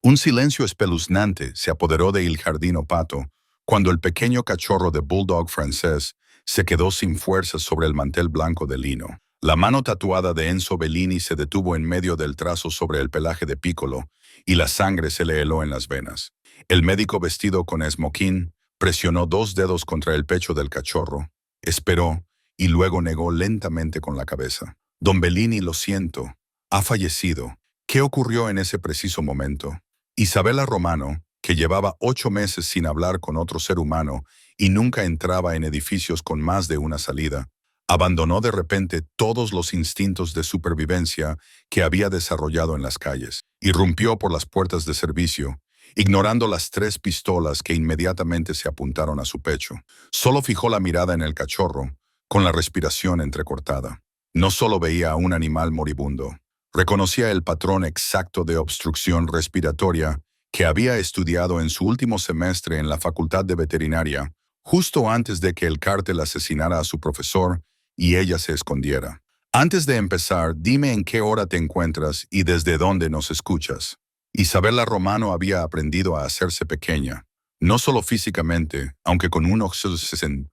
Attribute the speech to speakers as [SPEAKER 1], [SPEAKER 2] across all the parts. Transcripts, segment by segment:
[SPEAKER 1] Un silencio espeluznante se apoderó de Il Giardino Pato cuando el pequeño cachorro de bulldog francés se quedó sin fuerzas sobre el mantel blanco de lino. La mano tatuada de Enzo Bellini se detuvo en medio del trazo sobre el pelaje de Piccolo y la sangre se le heló en las venas. El médico vestido con esmoquín presionó dos dedos contra el pecho del cachorro, esperó y luego negó lentamente con la cabeza. Don Bellini, lo siento, ha fallecido. ¿Qué ocurrió en ese preciso momento? Isabella Romano, que llevaba 8 meses sin hablar con otro ser humano y nunca entraba en edificios con más de una salida, abandonó de repente todos los instintos de supervivencia que había desarrollado en las calles. Irrumpió por las puertas de servicio, ignorando las 3 pistolas que inmediatamente se apuntaron a su pecho. Solo fijó la mirada en el cachorro, con la respiración entrecortada. No solo veía a un animal moribundo, reconocía el patrón exacto de obstrucción respiratoria que había estudiado en su último semestre en la Facultad de Veterinaria, justo antes de que el cártel asesinara a su profesor y ella se escondiera. Antes de empezar, dime en qué hora te encuentras y desde dónde nos escuchas. Isabella Romano había aprendido a hacerse pequeña, no solo físicamente, aunque con un oxígeno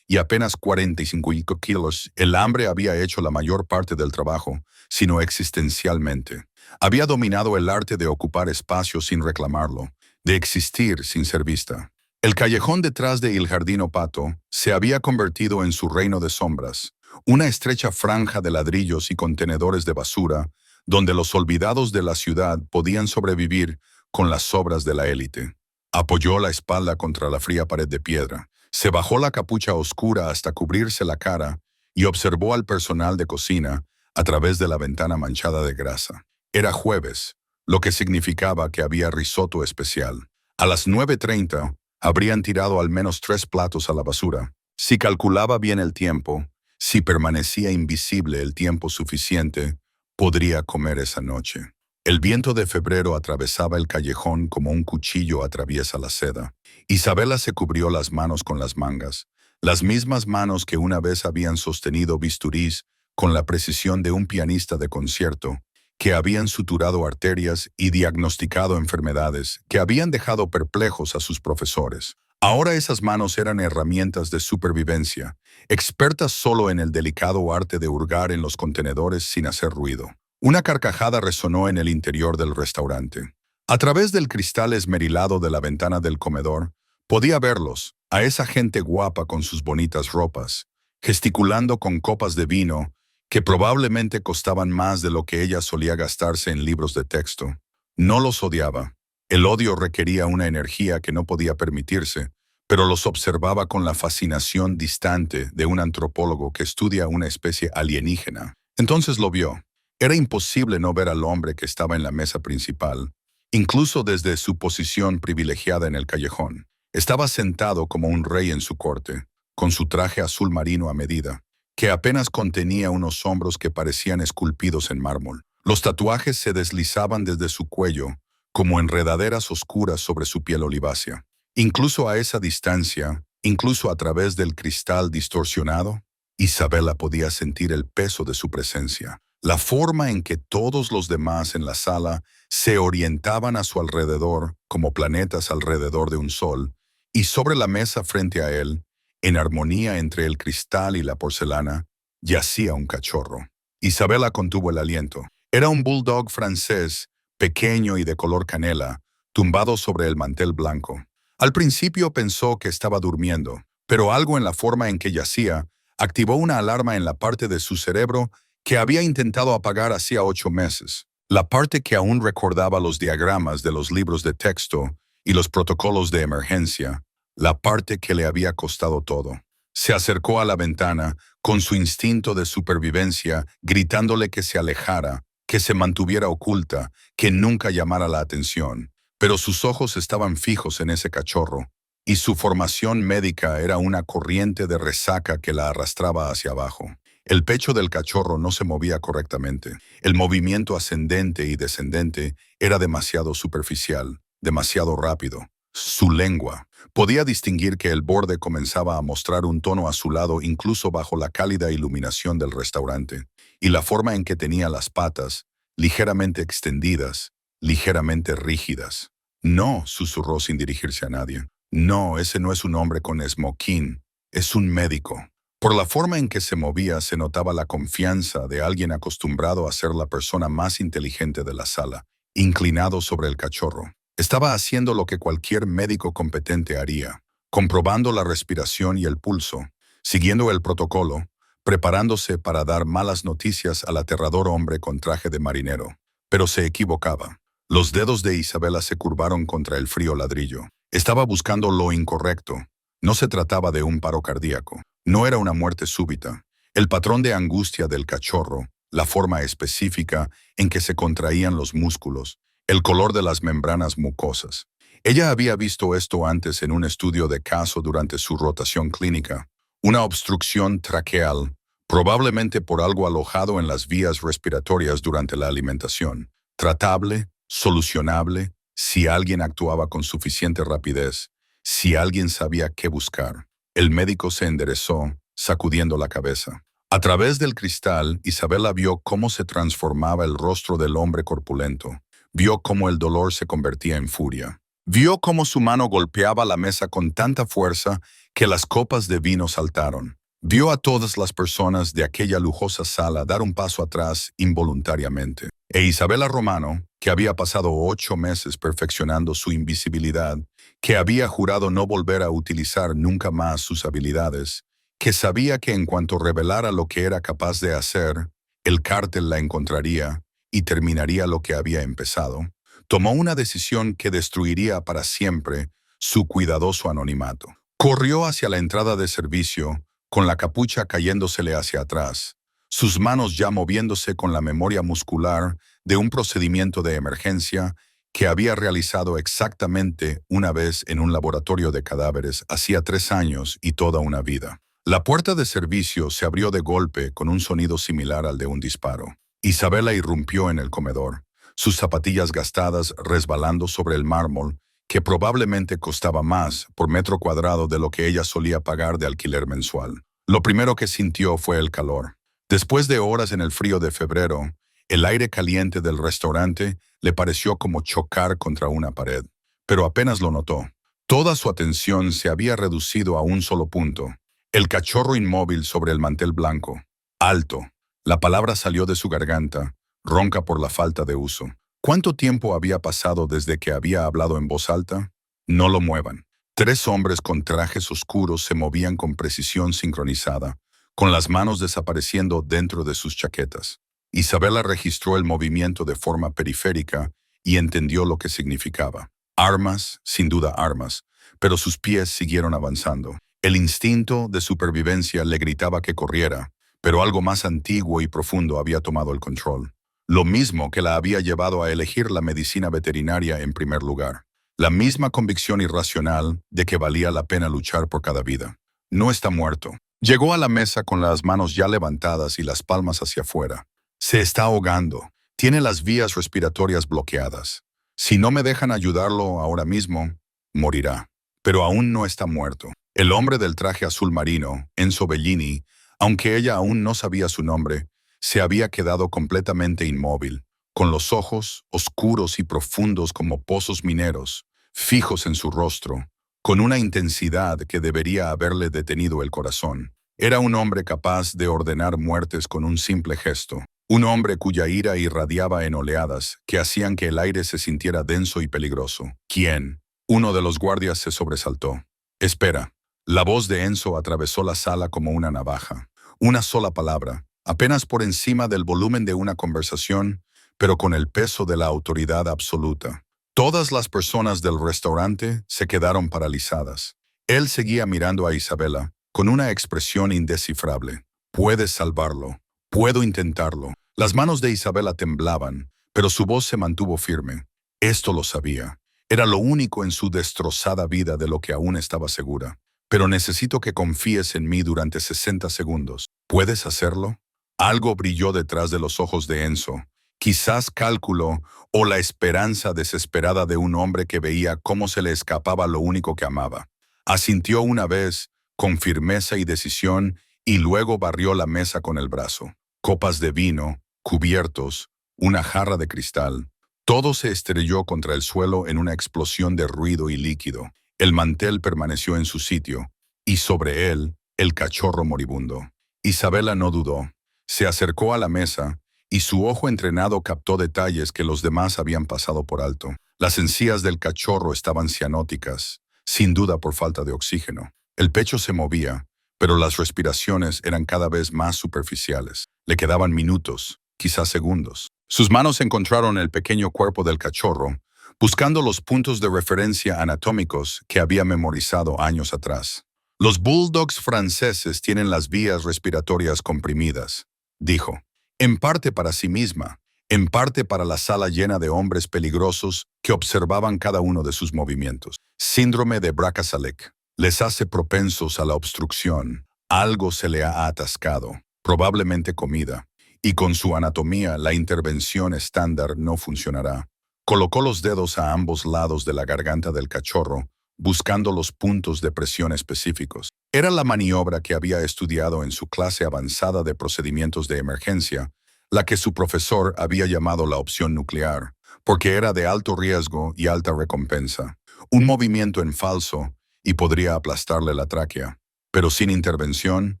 [SPEAKER 1] y apenas 45 kilos, el hambre había hecho la mayor parte del trabajo, sino existencialmente. Había dominado el arte de ocupar espacio sin reclamarlo, de existir sin ser vista. El callejón detrás de Il Giardino Pato se había convertido en su reino de sombras, una estrecha franja de ladrillos y contenedores de basura, donde los olvidados de la ciudad podían sobrevivir con las sobras de la élite. Apoyó la espalda contra la fría pared de piedra, se bajó la capucha oscura hasta cubrirse la cara y observó al personal de cocina a través de la ventana manchada de grasa. Era jueves, lo que significaba que había risotto especial. A las 9:30 habrían tirado al menos 3 platos a la basura. Si calculaba bien el tiempo, si permanecía invisible el tiempo suficiente, podría comer esa noche. El viento de febrero atravesaba el callejón como un cuchillo atraviesa la seda. Isabella se cubrió las manos con las mangas, las mismas manos que una vez habían sostenido bisturís con la precisión de un pianista de concierto, que habían suturado arterias y diagnosticado enfermedades, que habían dejado perplejos a sus profesores. Ahora esas manos eran herramientas de supervivencia, expertas solo en el delicado arte de hurgar en los contenedores sin hacer ruido. Una carcajada resonó en el interior del restaurante. A través del cristal esmerilado de la ventana del comedor, podía verlos, a esa gente guapa con sus bonitas ropas, gesticulando con copas de vino que probablemente costaban más de lo que ella solía gastarse en libros de texto. No los odiaba. El odio requería una energía que no podía permitirse, pero los observaba con la fascinación distante de un antropólogo que estudia una especie alienígena. Entonces lo vio. Era imposible no ver al hombre que estaba en la mesa principal, incluso desde su posición privilegiada en el callejón. Estaba sentado como un rey en su corte, con su traje azul marino a medida, que apenas contenía unos hombros que parecían esculpidos en mármol. Los tatuajes se deslizaban desde su cuello, como enredaderas oscuras sobre su piel olivácea. Incluso a esa distancia, incluso a través del cristal distorsionado, Isabella podía sentir el peso de su presencia. La forma en que todos los demás en la sala se orientaban a su alrededor como planetas alrededor de un sol, y sobre la mesa frente a él, en armonía entre el cristal y la porcelana, yacía un cachorro. Isabella contuvo el aliento. Era un bulldog francés, pequeño y de color canela, tumbado sobre el mantel blanco. Al principio pensó que estaba durmiendo, pero algo en la forma en que yacía activó una alarma en la parte de su cerebro que había intentado apagar hacía 8 meses, la parte que aún recordaba los diagramas de los libros de texto y los protocolos de emergencia, la parte que le había costado todo. Se acercó a la ventana con su instinto de supervivencia, gritándole que se alejara, que se mantuviera oculta, que nunca llamara la atención. Pero sus ojos estaban fijos en ese cachorro, y su formación médica era una corriente de resaca que la arrastraba hacia abajo. El pecho del cachorro no se movía correctamente. El movimiento ascendente y descendente era demasiado superficial, demasiado rápido. Su lengua. Podía distinguir que el borde comenzaba a mostrar un tono azulado incluso bajo la cálida iluminación del restaurante, y la forma en que tenía las patas, ligeramente extendidas, ligeramente rígidas. No, susurró sin dirigirse a nadie. No, ese no es un hombre con smoking, es un médico. Por la forma en que se movía se notaba la confianza de alguien acostumbrado a ser la persona más inteligente de la sala, inclinado sobre el cachorro. Estaba haciendo lo que cualquier médico competente haría, comprobando la respiración y el pulso, siguiendo el protocolo, preparándose para dar malas noticias al aterrador hombre con traje de marinero. Pero se equivocaba. Los dedos de Isabela se curvaron contra el frío ladrillo. Estaba buscando lo incorrecto. No se trataba de un paro cardíaco. No era una muerte súbita. El patrón de angustia del cachorro, la forma específica en que se contraían los músculos, el color de las membranas mucosas. Ella había visto esto antes en un estudio de caso durante su rotación clínica. Una obstrucción traqueal, probablemente por algo alojado en las vías respiratorias durante la alimentación. Tratable, solucionable, si alguien actuaba con suficiente rapidez, si alguien sabía qué buscar. El médico se enderezó, sacudiendo la cabeza. A través del cristal, Isabela vio cómo se transformaba el rostro del hombre corpulento. Vio cómo el dolor se convertía en furia. Vio cómo su mano golpeaba la mesa con tanta fuerza que las copas de vino saltaron. Vio a todas las personas de aquella lujosa sala dar un paso atrás involuntariamente. E Isabela Romano, que había pasado 8 meses perfeccionando su invisibilidad, que había jurado no volver a utilizar nunca más sus habilidades, que sabía que en cuanto revelara lo que era capaz de hacer, el cártel la encontraría y terminaría lo que había empezado, tomó una decisión que destruiría para siempre su cuidadoso anonimato. Corrió hacia la entrada de servicio, con la capucha cayéndosele hacia atrás, sus manos ya moviéndose con la memoria muscular de un procedimiento de emergencia que había realizado exactamente una vez en un laboratorio de cadáveres hacía 3 años y toda una vida. La puerta de servicio se abrió de golpe con un sonido similar al de un disparo. Isabela irrumpió en el comedor, sus zapatillas gastadas resbalando sobre el mármol, que probablemente costaba más por metro cuadrado de lo que ella solía pagar de alquiler mensual. Lo primero que sintió fue el calor. Después de horas en el frío de febrero, el aire caliente del restaurante le pareció como chocar contra una pared. Pero apenas lo notó. Toda su atención se había reducido a un solo punto. El cachorro inmóvil sobre el mantel blanco. Alto. La palabra salió de su garganta, ronca por la falta de uso. ¿Cuánto tiempo había pasado desde que había hablado en voz alta? No lo muevan. 3 hombres con trajes oscuros se movían con precisión sincronizada, con las manos desapareciendo dentro de sus chaquetas. Isabela registró el movimiento de forma periférica y entendió lo que significaba. Armas, sin duda armas, pero sus pies siguieron avanzando. El instinto de supervivencia le gritaba que corriera, pero algo más antiguo y profundo había tomado el control. Lo mismo que la había llevado a elegir la medicina veterinaria en primer lugar. La misma convicción irracional de que valía la pena luchar por cada vida. No está muerto. Llegó a la mesa con las manos ya levantadas y las palmas hacia afuera. Se está ahogando. Tiene las vías respiratorias bloqueadas. Si no me dejan ayudarlo ahora mismo, morirá. Pero aún no está muerto. El hombre del traje azul marino, Enzo Bellini, aunque ella aún no sabía su nombre, se había quedado completamente inmóvil, con los ojos oscuros y profundos como pozos mineros, fijos en su rostro, con una intensidad que debería haberle detenido el corazón. Era un hombre capaz de ordenar muertes con un simple gesto, un hombre cuya ira irradiaba en oleadas que hacían que el aire se sintiera denso y peligroso. ¿Quién? Uno de los guardias se sobresaltó. Espera. La voz de Enzo atravesó la sala como una navaja. Una sola palabra, apenas por encima del volumen de una conversación, pero con el peso de la autoridad absoluta. Todas las personas del restaurante se quedaron paralizadas. Él seguía mirando a Isabela, con una expresión indescifrable. Puedes salvarlo. Puedo intentarlo. Las manos de Isabela temblaban, pero su voz se mantuvo firme. Esto lo sabía. Era lo único en su destrozada vida de lo que aún estaba segura. Pero necesito que confíes en mí durante 60 segundos. ¿Puedes hacerlo? Algo brilló detrás de los ojos de Enzo. Quizás cálculo o la esperanza desesperada de un hombre que veía cómo se le escapaba lo único que amaba. Asintió una vez, con firmeza y decisión, y luego barrió la mesa con el brazo. Copas de vino, cubiertos, una jarra de cristal. Todo se estrelló contra el suelo en una explosión de ruido y líquido. El mantel permaneció en su sitio, y sobre él, el cachorro moribundo. Isabela no dudó. Se acercó a la mesa, y su ojo entrenado captó detalles que los demás habían pasado por alto. Las encías del cachorro estaban cianóticas, sin duda por falta de oxígeno. El pecho se movía, pero las respiraciones eran cada vez más superficiales. Le quedaban minutos, quizás segundos. Sus manos encontraron el pequeño cuerpo del cachorro, buscando los puntos de referencia anatómicos que había memorizado años atrás. Los bulldogs franceses tienen las vías respiratorias comprimidas, dijo, en parte para sí misma, en parte para la sala llena de hombres peligrosos que observaban cada uno de sus movimientos. Síndrome de Bracas-Salek les hace propensos a la obstrucción. Algo se le ha atascado, probablemente comida, y con su anatomía la intervención estándar no funcionará. Colocó los dedos a ambos lados de la garganta del cachorro, buscando los puntos de presión específicos. Era la maniobra que había estudiado en su clase avanzada de procedimientos de emergencia, la que su profesor había llamado la opción nuclear, porque era de alto riesgo y alta recompensa. Un movimiento en falso y podría aplastarle la tráquea. Pero sin intervención,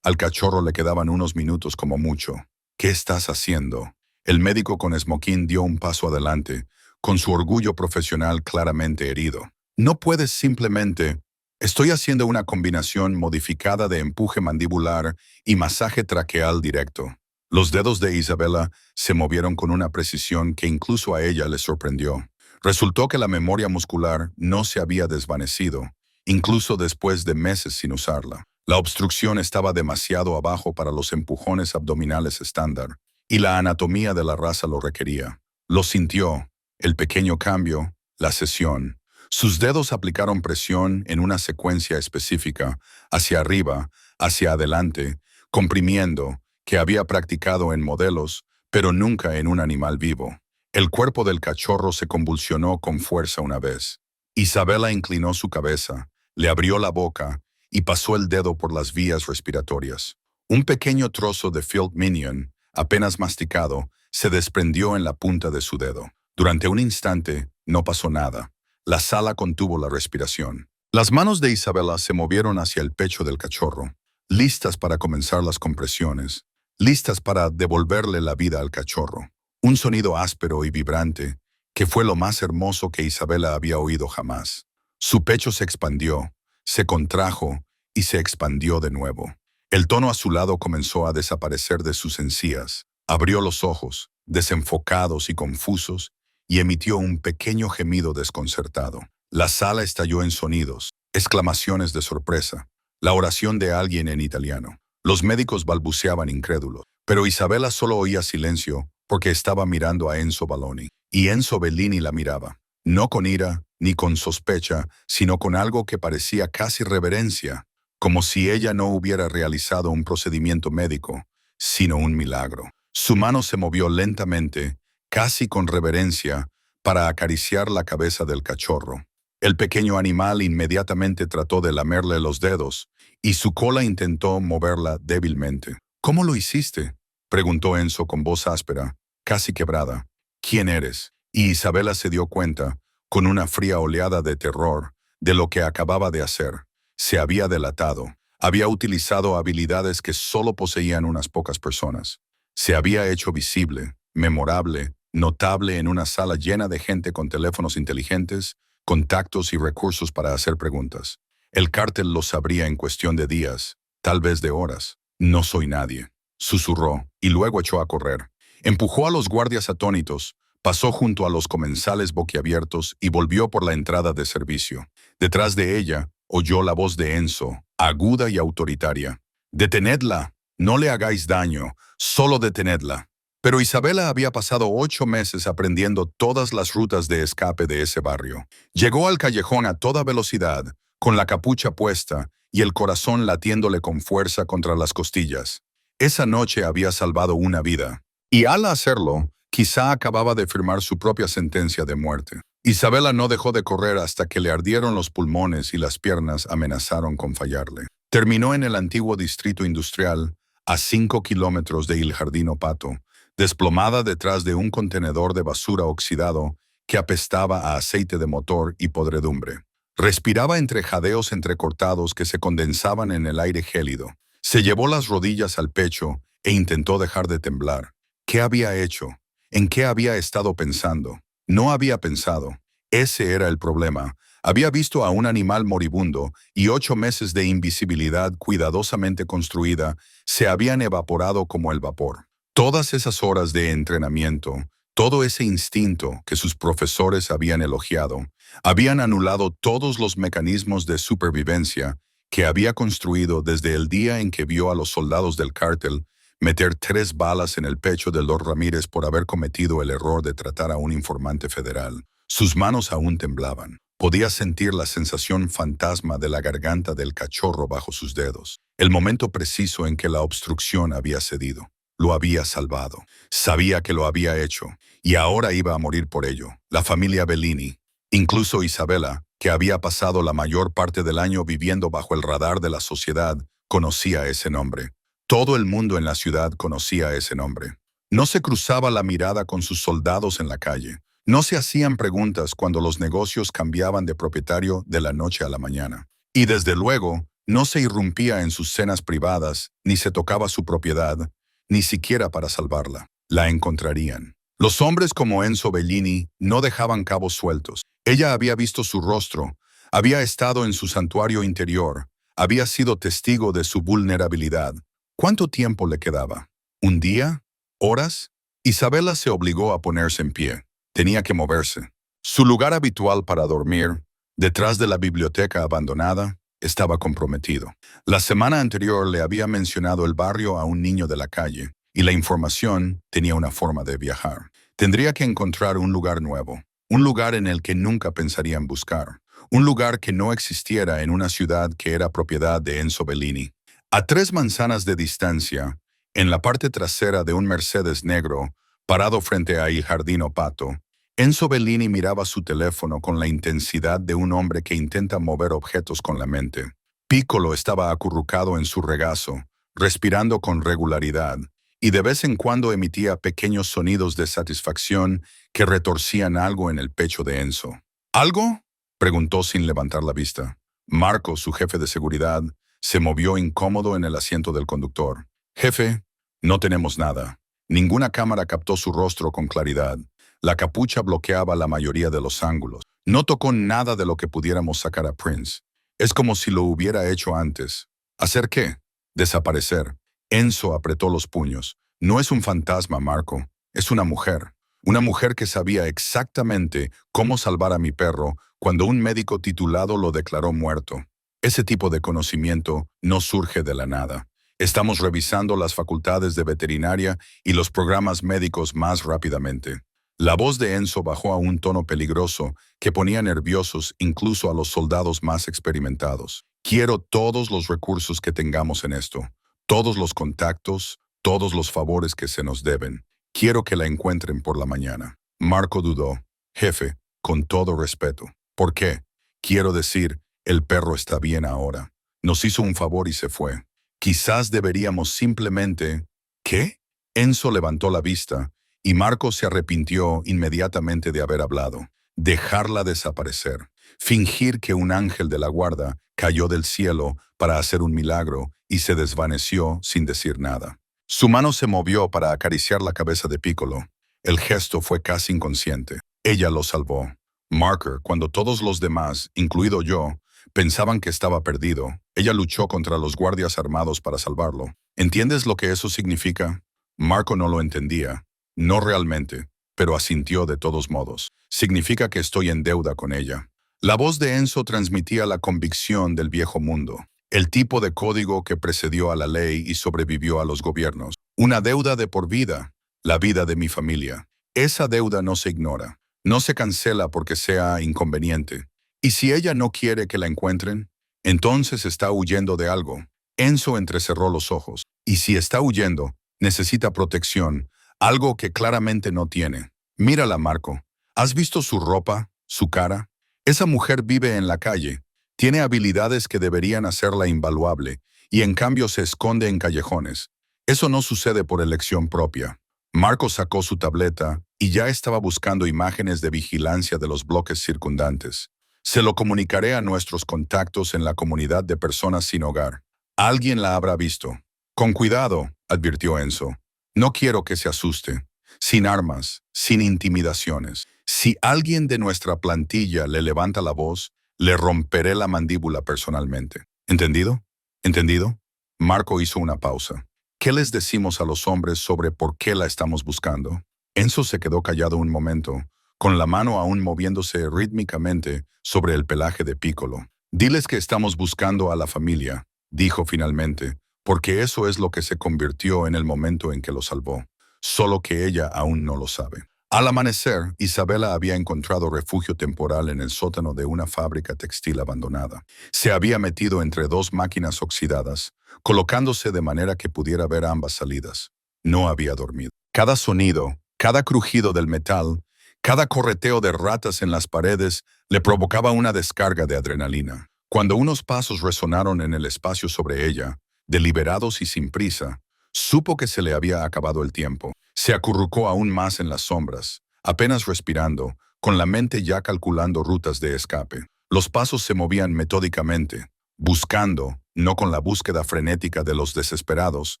[SPEAKER 1] al cachorro le quedaban unos minutos como mucho. ¿Qué estás haciendo? El médico con esmoquín dio un paso adelante, con su orgullo profesional claramente herido. No puedes simplemente... Estoy haciendo una combinación modificada de empuje mandibular y masaje traqueal directo. Los dedos de Isabela se movieron con una precisión que incluso a ella le sorprendió. Resultó que la memoria muscular no se había desvanecido, incluso después de meses sin usarla. La obstrucción estaba demasiado abajo para los empujones abdominales estándar, y la anatomía de la raza lo requería. Lo sintió, el pequeño cambio, la sesión. Sus dedos aplicaron presión en una secuencia específica, hacia arriba, hacia adelante, comprimiendo, que había practicado en modelos, pero nunca en un animal vivo. El cuerpo del cachorro se convulsionó con fuerza una vez. Isabela inclinó su cabeza, le abrió la boca y pasó el dedo por las vías respiratorias. Un pequeño trozo de field minion, apenas masticado, se desprendió en la punta de su dedo. Durante un instante, no pasó nada. La sala contuvo la respiración. Las manos de Isabela se movieron hacia el pecho del cachorro, listas para comenzar las compresiones, listas para devolverle la vida al cachorro. Un sonido áspero y vibrante, que fue lo más hermoso que Isabela había oído jamás. Su pecho se expandió, se contrajo y se expandió de nuevo. El tono azulado comenzó a desaparecer de sus encías. Abrió los ojos, desenfocados y confusos, y emitió un pequeño gemido desconcertado. La sala estalló en sonidos, exclamaciones de sorpresa, la oración de alguien en italiano. Los médicos balbuceaban incrédulos, pero Isabela solo oía silencio porque estaba mirando a Enzo Balloni, y Enzo Bellini la miraba, no con ira ni con sospecha, sino con algo que parecía casi reverencia, como si ella no hubiera realizado un procedimiento médico, sino un milagro. Su mano se movió lentamente, casi con reverencia, para acariciar la cabeza del cachorro. El pequeño animal inmediatamente trató de lamerle los dedos, y su cola intentó moverla débilmente. ¿Cómo lo hiciste?, preguntó Enzo con voz áspera, casi quebrada. ¿Quién eres? Y Isabela se dio cuenta, con una fría oleada de terror, de lo que acababa de hacer. Se había delatado. Había utilizado habilidades que solo poseían unas pocas personas. Se había hecho visible, memorable, notable en una sala llena de gente con teléfonos inteligentes, contactos y recursos para hacer preguntas. El cártel lo sabría en cuestión de días, tal vez de horas. No soy nadie, susurró, y luego echó a correr. Empujó a los guardias atónitos, pasó junto a los comensales boquiabiertos y volvió por la entrada de servicio. Detrás de ella, oyó la voz de Enzo, aguda y autoritaria. «¡Detenedla! No le hagáis daño, solo detenedla». Pero Isabela había pasado 8 meses aprendiendo todas las rutas de escape de ese barrio. Llegó al callejón a toda velocidad, con la capucha puesta y el corazón latiéndole con fuerza contra las costillas. Esa noche había salvado una vida. Y al hacerlo, quizá acababa de firmar su propia sentencia de muerte. Isabela no dejó de correr hasta que le ardieron los pulmones y las piernas amenazaron con fallarle. Terminó en el antiguo distrito industrial, a 5 kilómetros de Il Giardino Pato, desplomada detrás de un contenedor de basura oxidado que apestaba a aceite de motor y podredumbre. Respiraba entre jadeos entrecortados que se condensaban en el aire gélido. Se llevó las rodillas al pecho e intentó dejar de temblar. ¿Qué había hecho? ¿En qué había estado pensando? No había pensado. Ese era el problema. Había visto a un animal moribundo y 8 meses de invisibilidad cuidadosamente construida se habían evaporado como el vapor. Todas esas horas de entrenamiento, todo ese instinto que sus profesores habían elogiado, habían anulado todos los mecanismos de supervivencia que había construido desde el día en que vio a los soldados del cártel meter 3 balas en el pecho de Lord Ramírez por haber cometido el error de tratar a un informante federal. Sus manos aún temblaban. Podía sentir la sensación fantasma de la garganta del cachorro bajo sus dedos. El momento preciso en que la obstrucción había cedido. Lo había salvado. Sabía que lo había hecho. Y ahora iba a morir por ello. La familia Bellini, incluso Isabella, que había pasado la mayor parte del año viviendo bajo el radar de la sociedad, conocía ese nombre. Todo el mundo en la ciudad conocía ese nombre. No se cruzaba la mirada con sus soldados en la calle. No se hacían preguntas cuando los negocios cambiaban de propietario de la noche a la mañana. Y desde luego, no se irrumpía en sus cenas privadas, ni se tocaba su propiedad, ni siquiera para salvarla. La encontrarían. Los hombres como Enzo Bellini no dejaban cabos sueltos. Ella había visto su rostro, había estado en su santuario interior, había sido testigo de su vulnerabilidad. ¿Cuánto tiempo le quedaba? ¿Un día? ¿Horas? Isabella se obligó a ponerse en pie. Tenía que moverse. Su lugar habitual para dormir, detrás de la biblioteca abandonada, estaba comprometido. La semana anterior le había mencionado el barrio a un niño de la calle, y la información tenía una forma de viajar. Tendría que encontrar un lugar nuevo, un lugar en el que nunca pensarían buscar, un lugar que no existiera en una ciudad que era propiedad de Enzo Bellini. A 3 manzanas de distancia, en la parte trasera de un Mercedes negro, parado frente a Il Giardino Pato, Enzo Bellini miraba su teléfono con la intensidad de un hombre que intenta mover objetos con la mente. Piccolo estaba acurrucado en su regazo, respirando con regularidad, y de vez en cuando emitía pequeños sonidos de satisfacción que retorcían algo en el pecho de Enzo. ¿Algo?, preguntó sin levantar la vista. Marco, su jefe de seguridad, se movió incómodo en el asiento del conductor. «Jefe, no tenemos nada». Ninguna cámara captó su rostro con claridad. La capucha bloqueaba la mayoría de los ángulos. No tocó nada de lo que pudiéramos sacar a Prince. Es como si lo hubiera hecho antes. ¿Hacer qué? Desaparecer. Enzo apretó los puños. No es un fantasma, Marco. Es una mujer. Una mujer que sabía exactamente cómo salvar a mi perro cuando un médico titulado lo declaró muerto. Ese tipo de conocimiento no surge de la nada. Estamos revisando las facultades de veterinaria y los programas médicos más rápidamente. La voz de Enzo bajó a un tono peligroso que ponía nerviosos incluso a los soldados más experimentados. Quiero todos los recursos que tengamos en esto, todos los contactos, todos los favores que se nos deben. Quiero que la encuentren por la mañana. Marco dudó. Jefe, con todo respeto. ¿Por qué? Quiero decir, el perro está bien ahora. Nos hizo un favor y se fue. Quizás deberíamos simplemente... ¿Qué? Enzo levantó la vista y Marco se arrepintió inmediatamente de haber hablado. Dejarla desaparecer. Fingir que un ángel de la guarda cayó del cielo para hacer un milagro y se desvaneció sin decir nada. Su mano se movió para acariciar la cabeza de Piccolo. El gesto fue casi inconsciente. Ella lo salvó. Marker, cuando todos los demás, incluido yo, pensaban que estaba perdido, ella luchó contra los guardias armados para salvarlo. ¿Entiendes lo que eso significa? Marco no lo entendía. No realmente, pero asintió de todos modos. Significa que estoy en deuda con ella. La voz de Enzo transmitía la convicción del viejo mundo, el tipo de código que precedió a la ley y sobrevivió a los gobiernos. Una deuda de por vida, la vida de mi familia. Esa deuda no se ignora, no se cancela porque sea inconveniente. ¿Y si ella no quiere que la encuentren? Entonces está huyendo de algo. Enzo entrecerró los ojos. Y si está huyendo, necesita protección, algo que claramente no tiene. Mírala, Marco. ¿Has visto su ropa, su cara? Esa mujer vive en la calle, tiene habilidades que deberían hacerla invaluable, y en cambio se esconde en callejones. Eso no sucede por elección propia. Marco sacó su tableta y ya estaba buscando imágenes de vigilancia de los bloques circundantes. Se lo comunicaré a nuestros contactos en la comunidad de personas sin hogar. Alguien la habrá visto. Con cuidado, advirtió Enzo. No quiero que se asuste. Sin armas, sin intimidaciones. Si alguien de nuestra plantilla le levanta la voz, le romperé la mandíbula personalmente. ¿Entendido? ¿Entendido? Marco hizo una pausa. ¿Qué les decimos a los hombres sobre por qué la estamos buscando? Enzo se quedó callado un momento, con la mano aún moviéndose rítmicamente sobre el pelaje de Piccolo. Diles que estamos buscando a la familia, dijo finalmente, porque eso es lo que se convirtió en el momento en que lo salvó. Solo que ella aún no lo sabe. Al amanecer, Isabela había encontrado refugio temporal en el sótano de una fábrica textil abandonada. Se había metido entre dos máquinas oxidadas, colocándose de manera que pudiera ver ambas salidas. No había dormido. Cada sonido, cada crujido del metal, cada correteo de ratas en las paredes le provocaba una descarga de adrenalina. Cuando unos pasos resonaron en el espacio sobre ella, deliberados y sin prisa, supo que se le había acabado el tiempo. Se acurrucó aún más en las sombras, apenas respirando, con la mente ya calculando rutas de escape. Los pasos se movían metódicamente, buscando, no con la búsqueda frenética de los desesperados,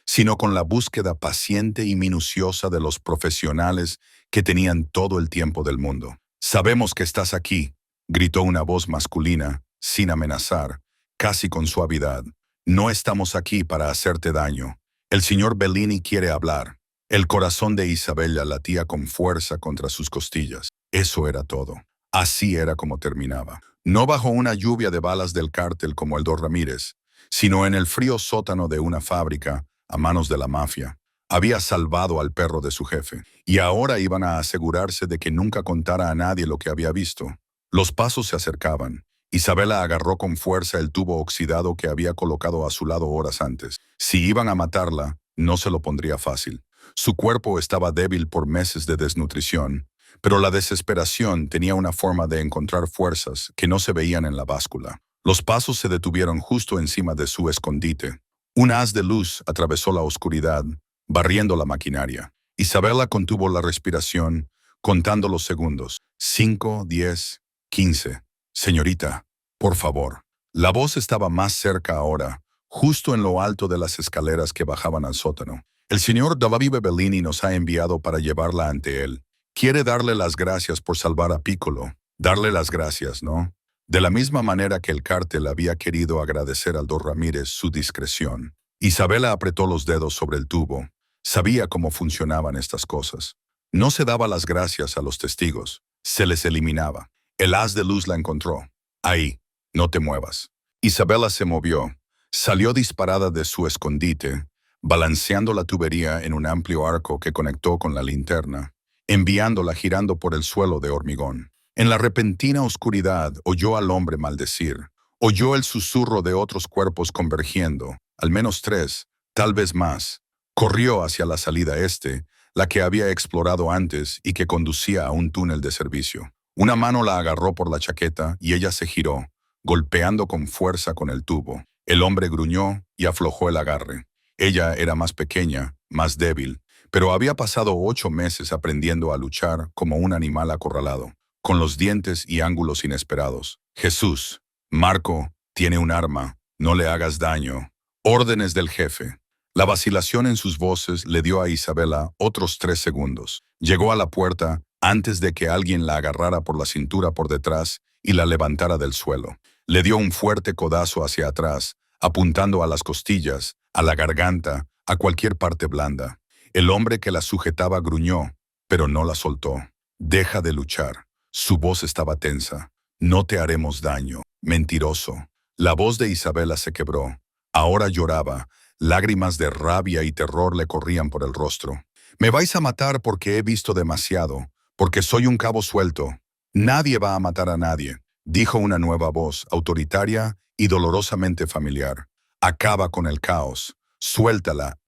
[SPEAKER 1] sino con la búsqueda paciente y minuciosa de los profesionales que tenían todo el tiempo del mundo. «Sabemos que estás aquí», gritó una voz masculina, sin amenazar, casi con suavidad. «No estamos aquí para hacerte daño. El señor Bellini quiere hablar». El corazón de Isabella latía con fuerza contra sus costillas. Eso era todo. Así era como terminaba. No bajo una lluvia de balas del cártel como el Dos Ramírez, sino en el frío sótano de una fábrica, a manos de la mafia. Había salvado al perro de su jefe, y ahora iban a asegurarse de que nunca contara a nadie lo que había visto. Los pasos se acercaban. Isabela agarró con fuerza el tubo oxidado que había colocado a su lado horas antes. Si iban a matarla, no se lo pondría fácil. Su cuerpo estaba débil por meses de desnutrición, pero la desesperación tenía una forma de encontrar fuerzas que no se veían en la báscula. Los pasos se detuvieron justo encima de su escondite. Un haz de luz atravesó la oscuridad, barriendo la maquinaria. Isabela contuvo la respiración, contando los segundos. 5, 10, 15. «Señorita, por favor». La voz estaba más cerca ahora, justo en lo alto de las escaleras que bajaban al sótano. «El señor Davide Bellini nos ha enviado para llevarla ante él. Quiere darle las gracias por salvar a Piccolo. Darle las gracias, ¿no? De la misma manera que el cártel había querido agradecer al Dos Ramírez su discreción». Isabela apretó los dedos sobre el tubo. Sabía cómo funcionaban estas cosas. No se daba las gracias a los testigos. Se les eliminaba. El haz de luz la encontró. «Ahí, no te muevas». Isabela se movió. Salió disparada de su escondite, balanceando la tubería en un amplio arco que conectó con la linterna, enviándola girando por el suelo de hormigón. En la repentina oscuridad oyó al hombre maldecir. Oyó el susurro de otros cuerpos convergiendo, al menos 3, tal vez más. Corrió hacia la salida este, la que había explorado antes y que conducía a un túnel de servicio. Una mano la agarró por la chaqueta y ella se giró, golpeando con fuerza con el tubo. El hombre gruñó y aflojó el agarre. Ella era más pequeña, más débil, pero había pasado 8 meses aprendiendo a luchar como un animal acorralado, con los dientes y ángulos inesperados. «Jesús, Marco tiene un arma, no le hagas daño». Órdenes del jefe. La vacilación en sus voces le dio a Isabela otros 3 segundos. Llegó a la puerta antes de que alguien la agarrara por la cintura por detrás y la levantara del suelo. Le dio un fuerte codazo hacia atrás, apuntando a las costillas, a la garganta, a cualquier parte blanda. El hombre que la sujetaba gruñó, pero no la soltó. «Deja de luchar». Su voz estaba tensa. «No te haremos daño, mentiroso». La voz de Isabela se quebró. Ahora lloraba. Lágrimas de rabia y terror le corrían por el rostro. «Me vais a matar porque he visto demasiado, porque soy un cabo suelto». «Nadie va a matar a nadie», dijo una nueva voz, autoritaria y dolorosamente familiar. «Acaba con el caos. Suéltala,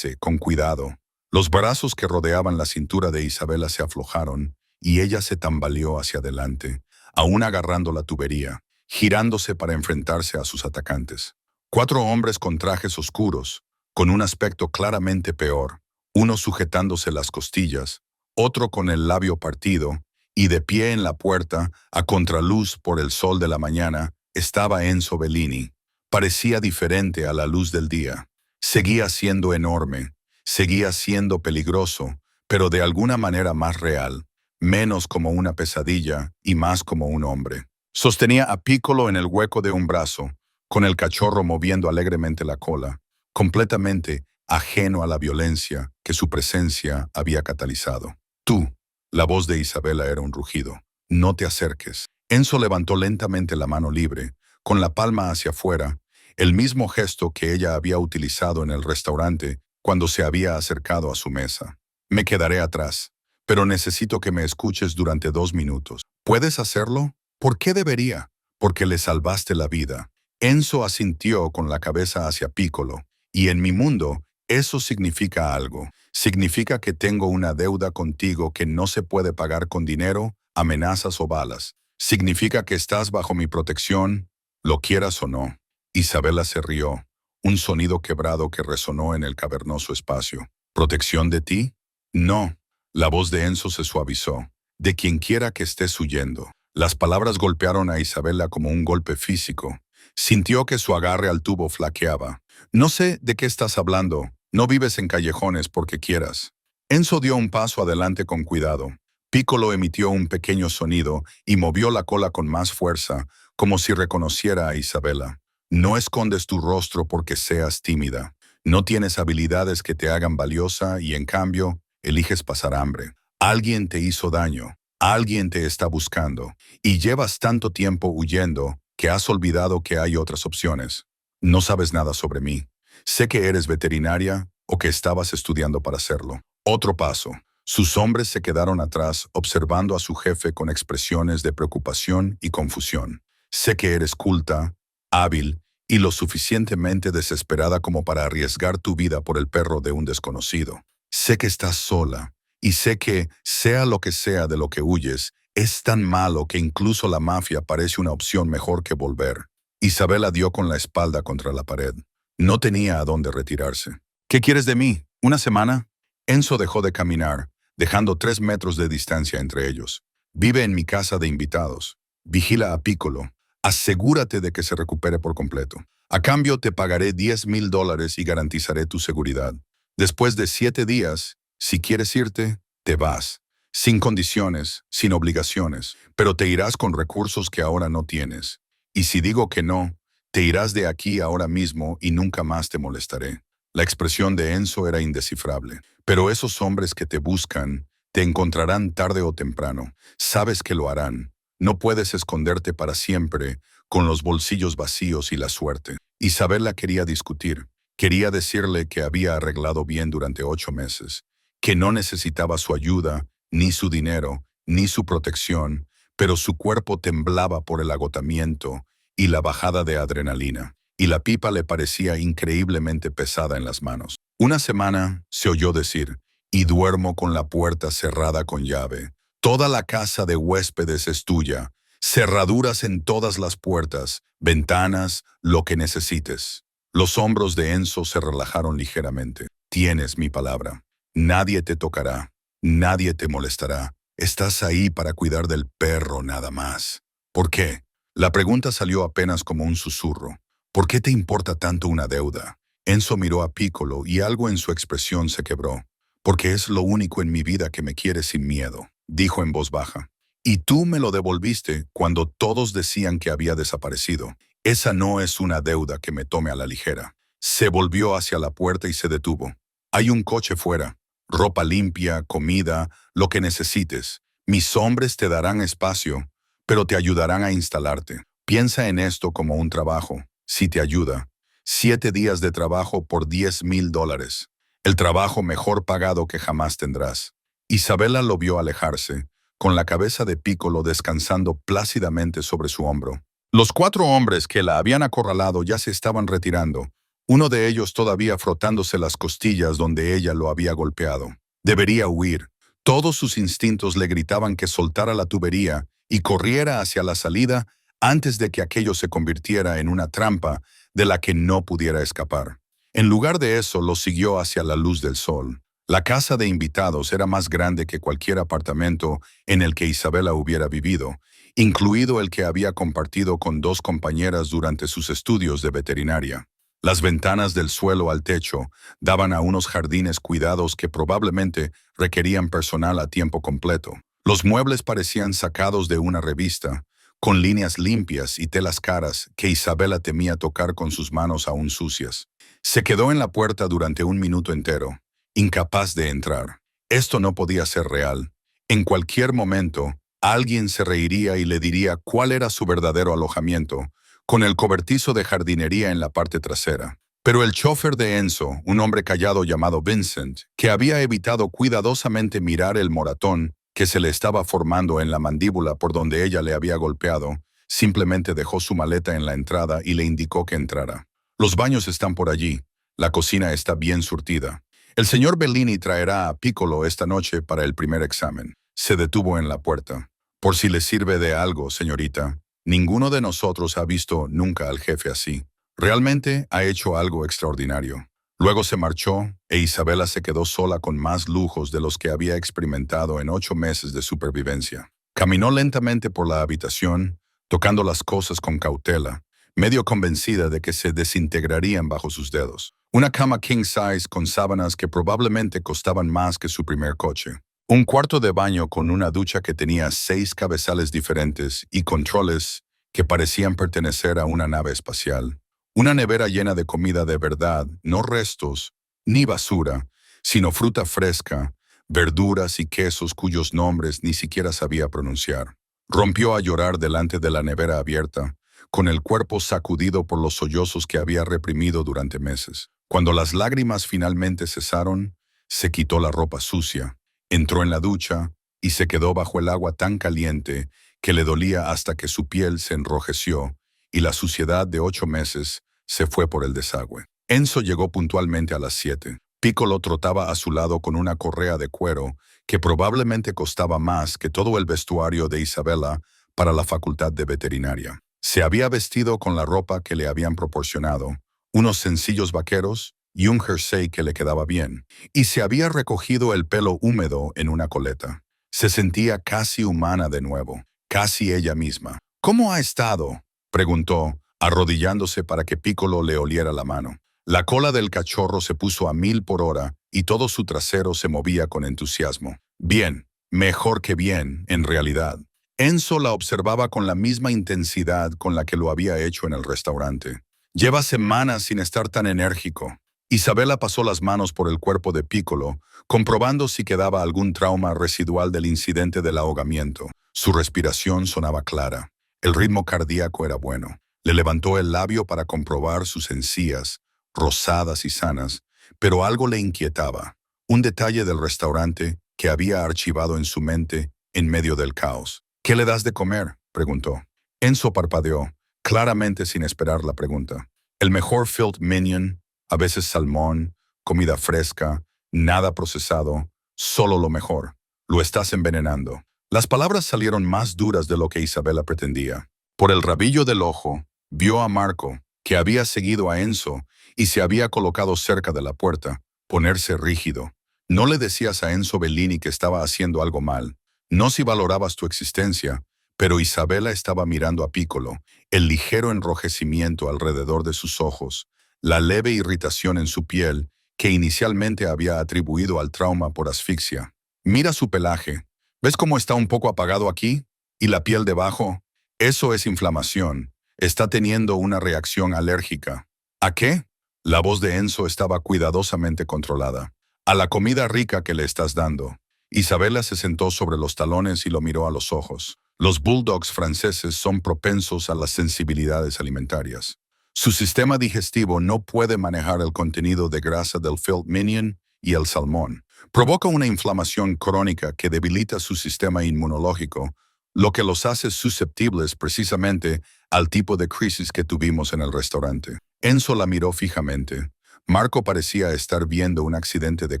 [SPEAKER 1] con cuidado». Los brazos que rodeaban la cintura de Isabela se aflojaron y ella se tambaleó hacia adelante, aún agarrando la tubería, girándose para enfrentarse a sus atacantes. 4 hombres con trajes oscuros, con un aspecto claramente peor, uno sujetándose las costillas, otro con el labio partido, y de pie en la puerta, a contraluz por el sol de la mañana, estaba Enzo Bellini. Parecía diferente a la luz del día. Seguía siendo enorme, seguía siendo peligroso, pero de alguna manera más real, menos como una pesadilla y más como un hombre. Sostenía a Piccolo en el hueco de un brazo, con el cachorro moviendo alegremente la cola, completamente ajeno a la violencia que su presencia había catalizado. Tú, la voz de Isabela era un rugido. No te acerques. Enzo levantó lentamente la mano libre, con la palma hacia afuera, el mismo gesto que ella había utilizado en el restaurante cuando se había acercado a su mesa. Me quedaré atrás, pero necesito que me escuches durante 2 minutos. ¿Puedes hacerlo? ¿Por qué debería? Porque le salvaste la vida. Enzo asintió con la cabeza hacia Piccolo, y en mi mundo, eso significa algo. Significa que tengo una deuda contigo que no se puede pagar con dinero, amenazas o balas. Significa que estás bajo mi protección, lo quieras o no. Isabela se rió, un sonido quebrado que resonó en el cavernoso espacio. ¿Protección de ti? No. La voz de Enzo se suavizó. De quien quiera que estés huyendo. Las palabras golpearon a Isabela como un golpe físico. Sintió que su agarre al tubo flaqueaba. No sé de qué estás hablando. No vives en callejones porque quieras. Enzo dio un paso adelante con cuidado. Piccolo emitió un pequeño sonido y movió la cola con más fuerza, como si reconociera a Isabela. No escondes tu rostro porque seas tímida. No tienes habilidades que te hagan valiosa y, en cambio, eliges pasar hambre. Alguien te hizo daño. Alguien te está buscando. Y llevas tanto tiempo huyendo que has olvidado que hay otras opciones. No sabes nada sobre mí. Sé que eres veterinaria o que estabas estudiando para hacerlo. Otro paso. Sus hombres se quedaron atrás observando a su jefe con expresiones de preocupación y confusión. Sé que eres culta, hábil y lo suficientemente desesperada como para arriesgar tu vida por el perro de un desconocido. Sé que estás sola y sé que, sea lo que sea de lo que huyes, es tan malo que incluso la mafia parece una opción mejor que volver. Isabela dio con la espalda contra la pared. No tenía a dónde retirarse. ¿Qué quieres de mí? ¿Una semana? Enzo dejó de caminar, dejando 3 metros de distancia entre ellos. Vive en mi casa de invitados. Vigila a Piccolo. Asegúrate de que se recupere por completo. A cambio te pagaré $10,000 y garantizaré tu seguridad. Después de 7 días, si quieres irte, te vas. Sin condiciones, sin obligaciones, pero te irás con recursos que ahora no tienes. Y si digo que no, te irás de aquí ahora mismo y nunca más te molestaré. La expresión de Enzo era indescifrable. Pero esos hombres que te buscan, te encontrarán tarde o temprano. Sabes que lo harán. No puedes esconderte para siempre, con los bolsillos vacíos y la suerte. Isabela quería discutir. Quería decirle que había arreglado bien durante 8 meses, que no necesitaba su ayuda, ni su dinero, ni su protección, pero su cuerpo temblaba por el agotamiento y la bajada de adrenalina, y la pipa le parecía increíblemente pesada en las manos. Una semana, se oyó decir, y duermo con la puerta cerrada con llave. Toda la casa de huéspedes es tuya, cerraduras en todas las puertas, ventanas, lo que necesites. Los hombros de Enzo se relajaron ligeramente. Tienes mi palabra. Nadie te tocará, nadie te molestará. Estás ahí para cuidar del perro nada más. ¿Por qué? La pregunta salió apenas como un susurro. ¿Por qué te importa tanto una deuda? Enzo miró a Piccolo y algo en su expresión se quebró. Porque es lo único en mi vida que me quiere sin miedo, dijo en voz baja. Y tú me lo devolviste cuando todos decían que había desaparecido. Esa no es una deuda que me tome a la ligera. Se volvió hacia la puerta y se detuvo. Hay un coche fuera. Ropa limpia, comida, lo que necesites. Mis hombres te darán espacio, pero te ayudarán a instalarte. Piensa en esto como un trabajo. Si te ayuda. 7 días de trabajo por $10,000. El trabajo mejor pagado que jamás tendrás. Isabela lo vio alejarse, con la cabeza de Piccolo descansando plácidamente sobre su hombro. Los 4 hombres que la habían acorralado ya se estaban retirando, uno de ellos todavía frotándose las costillas donde ella lo había golpeado. Debería huir. Todos sus instintos le gritaban que soltara la tubería y corriera hacia la salida antes de que aquello se convirtiera en una trampa de la que no pudiera escapar. En lugar de eso, lo siguió hacia la luz del sol. La casa de invitados era más grande que cualquier apartamento en el que Isabela hubiera vivido, incluido el que había compartido con dos compañeras durante sus estudios de veterinaria. Las ventanas del suelo al techo daban a unos jardines cuidados que probablemente requerían personal a tiempo completo. Los muebles parecían sacados de una revista, con líneas limpias y telas caras que Isabela temía tocar con sus manos aún sucias. Se quedó en la puerta durante un minuto entero, incapaz de entrar. Esto no podía ser real. En cualquier momento, alguien se reiría y le diría cuál era su verdadero alojamiento, con el cobertizo de jardinería en la parte trasera. Pero el chofer de Enzo, un hombre callado llamado Vincent, que había evitado cuidadosamente mirar el moratón que se le estaba formando en la mandíbula por donde ella le había golpeado, simplemente dejó su maleta en la entrada y le indicó que entrara. Los baños están por allí. La cocina está bien surtida. El señor Bellini traerá a Piccolo esta noche para el primer examen. Se detuvo en la puerta. Por si le sirve de algo, señorita, ninguno de nosotros ha visto nunca al jefe así. Realmente ha hecho algo extraordinario. Luego se marchó e Isabela se quedó sola con más lujos de los que había experimentado en 8 meses de supervivencia. Caminó lentamente por la habitación, tocando las cosas con cautela, medio convencida de que se desintegrarían bajo sus dedos. Una cama king size con sábanas que probablemente costaban más que su primer coche. Un cuarto de baño con una ducha que tenía 6 cabezales diferentes y controles que parecían pertenecer a una nave espacial. Una nevera llena de comida de verdad, no restos, ni basura, sino fruta fresca, verduras y quesos cuyos nombres ni siquiera sabía pronunciar. Rompió a llorar delante de la nevera abierta, con el cuerpo sacudido por los sollozos que había reprimido durante meses. Cuando las lágrimas finalmente cesaron, se quitó la ropa sucia, entró en la ducha y se quedó bajo el agua tan caliente que le dolía hasta que su piel se enrojeció y la suciedad de 8 meses se fue por el desagüe. Enzo llegó puntualmente a las 7. Piccolo trotaba a su lado con una correa de cuero que probablemente costaba más que todo el vestuario de Isabela para la facultad de veterinaria. Se había vestido con la ropa que le habían proporcionado, unos sencillos vaqueros y un jersey que le quedaba bien, y se había recogido el pelo húmedo en una coleta. Se sentía casi humana de nuevo, casi ella misma. ¿Cómo ha estado?, preguntó, arrodillándose para que Piccolo le oliera la mano. La cola del cachorro se puso a 1000 por hora y todo su trasero se movía con entusiasmo. Bien, mejor que bien, en realidad. Enzo la observaba con la misma intensidad con la que lo había hecho en el restaurante. Lleva semanas sin estar tan enérgico. Isabela pasó las manos por el cuerpo de Piccolo, comprobando si quedaba algún trauma residual del incidente del ahogamiento. Su respiración sonaba clara. El ritmo cardíaco era bueno. Le levantó el labio para comprobar sus encías, rosadas y sanas, pero algo le inquietaba. Un detalle del restaurante que había archivado en su mente en medio del caos. ¿Qué le das de comer?, preguntó. Enzo parpadeó, claramente sin esperar la pregunta. El mejor filet mignon, a veces salmón, comida fresca, nada procesado, solo lo mejor. Lo estás envenenando. Las palabras salieron más duras de lo que Isabela pretendía. Por el rabillo del ojo, vio a Marco, que había seguido a Enzo y se había colocado cerca de la puerta, ponerse rígido. No le decías a Enzo Bellini que estaba haciendo algo mal. No si valorabas tu existencia, pero Isabela estaba mirando a Piccolo, el ligero enrojecimiento alrededor de sus ojos, la leve irritación en su piel que inicialmente había atribuido al trauma por asfixia. Mira su pelaje. ¿Ves cómo está un poco apagado aquí? ¿Y la piel debajo? Eso es inflamación. Está teniendo una reacción alérgica. ¿A qué? La voz de Enzo estaba cuidadosamente controlada. A la comida rica que le estás dando. Isabela se sentó sobre los talones y lo miró a los ojos. Los bulldogs franceses son propensos a las sensibilidades alimentarias. Su sistema digestivo no puede manejar el contenido de grasa del filet mignon y el salmón. Provoca una inflamación crónica que debilita su sistema inmunológico, lo que los hace susceptibles precisamente al tipo de crisis que tuvimos en el restaurante. Enzo la miró fijamente. Marco parecía estar viendo un accidente de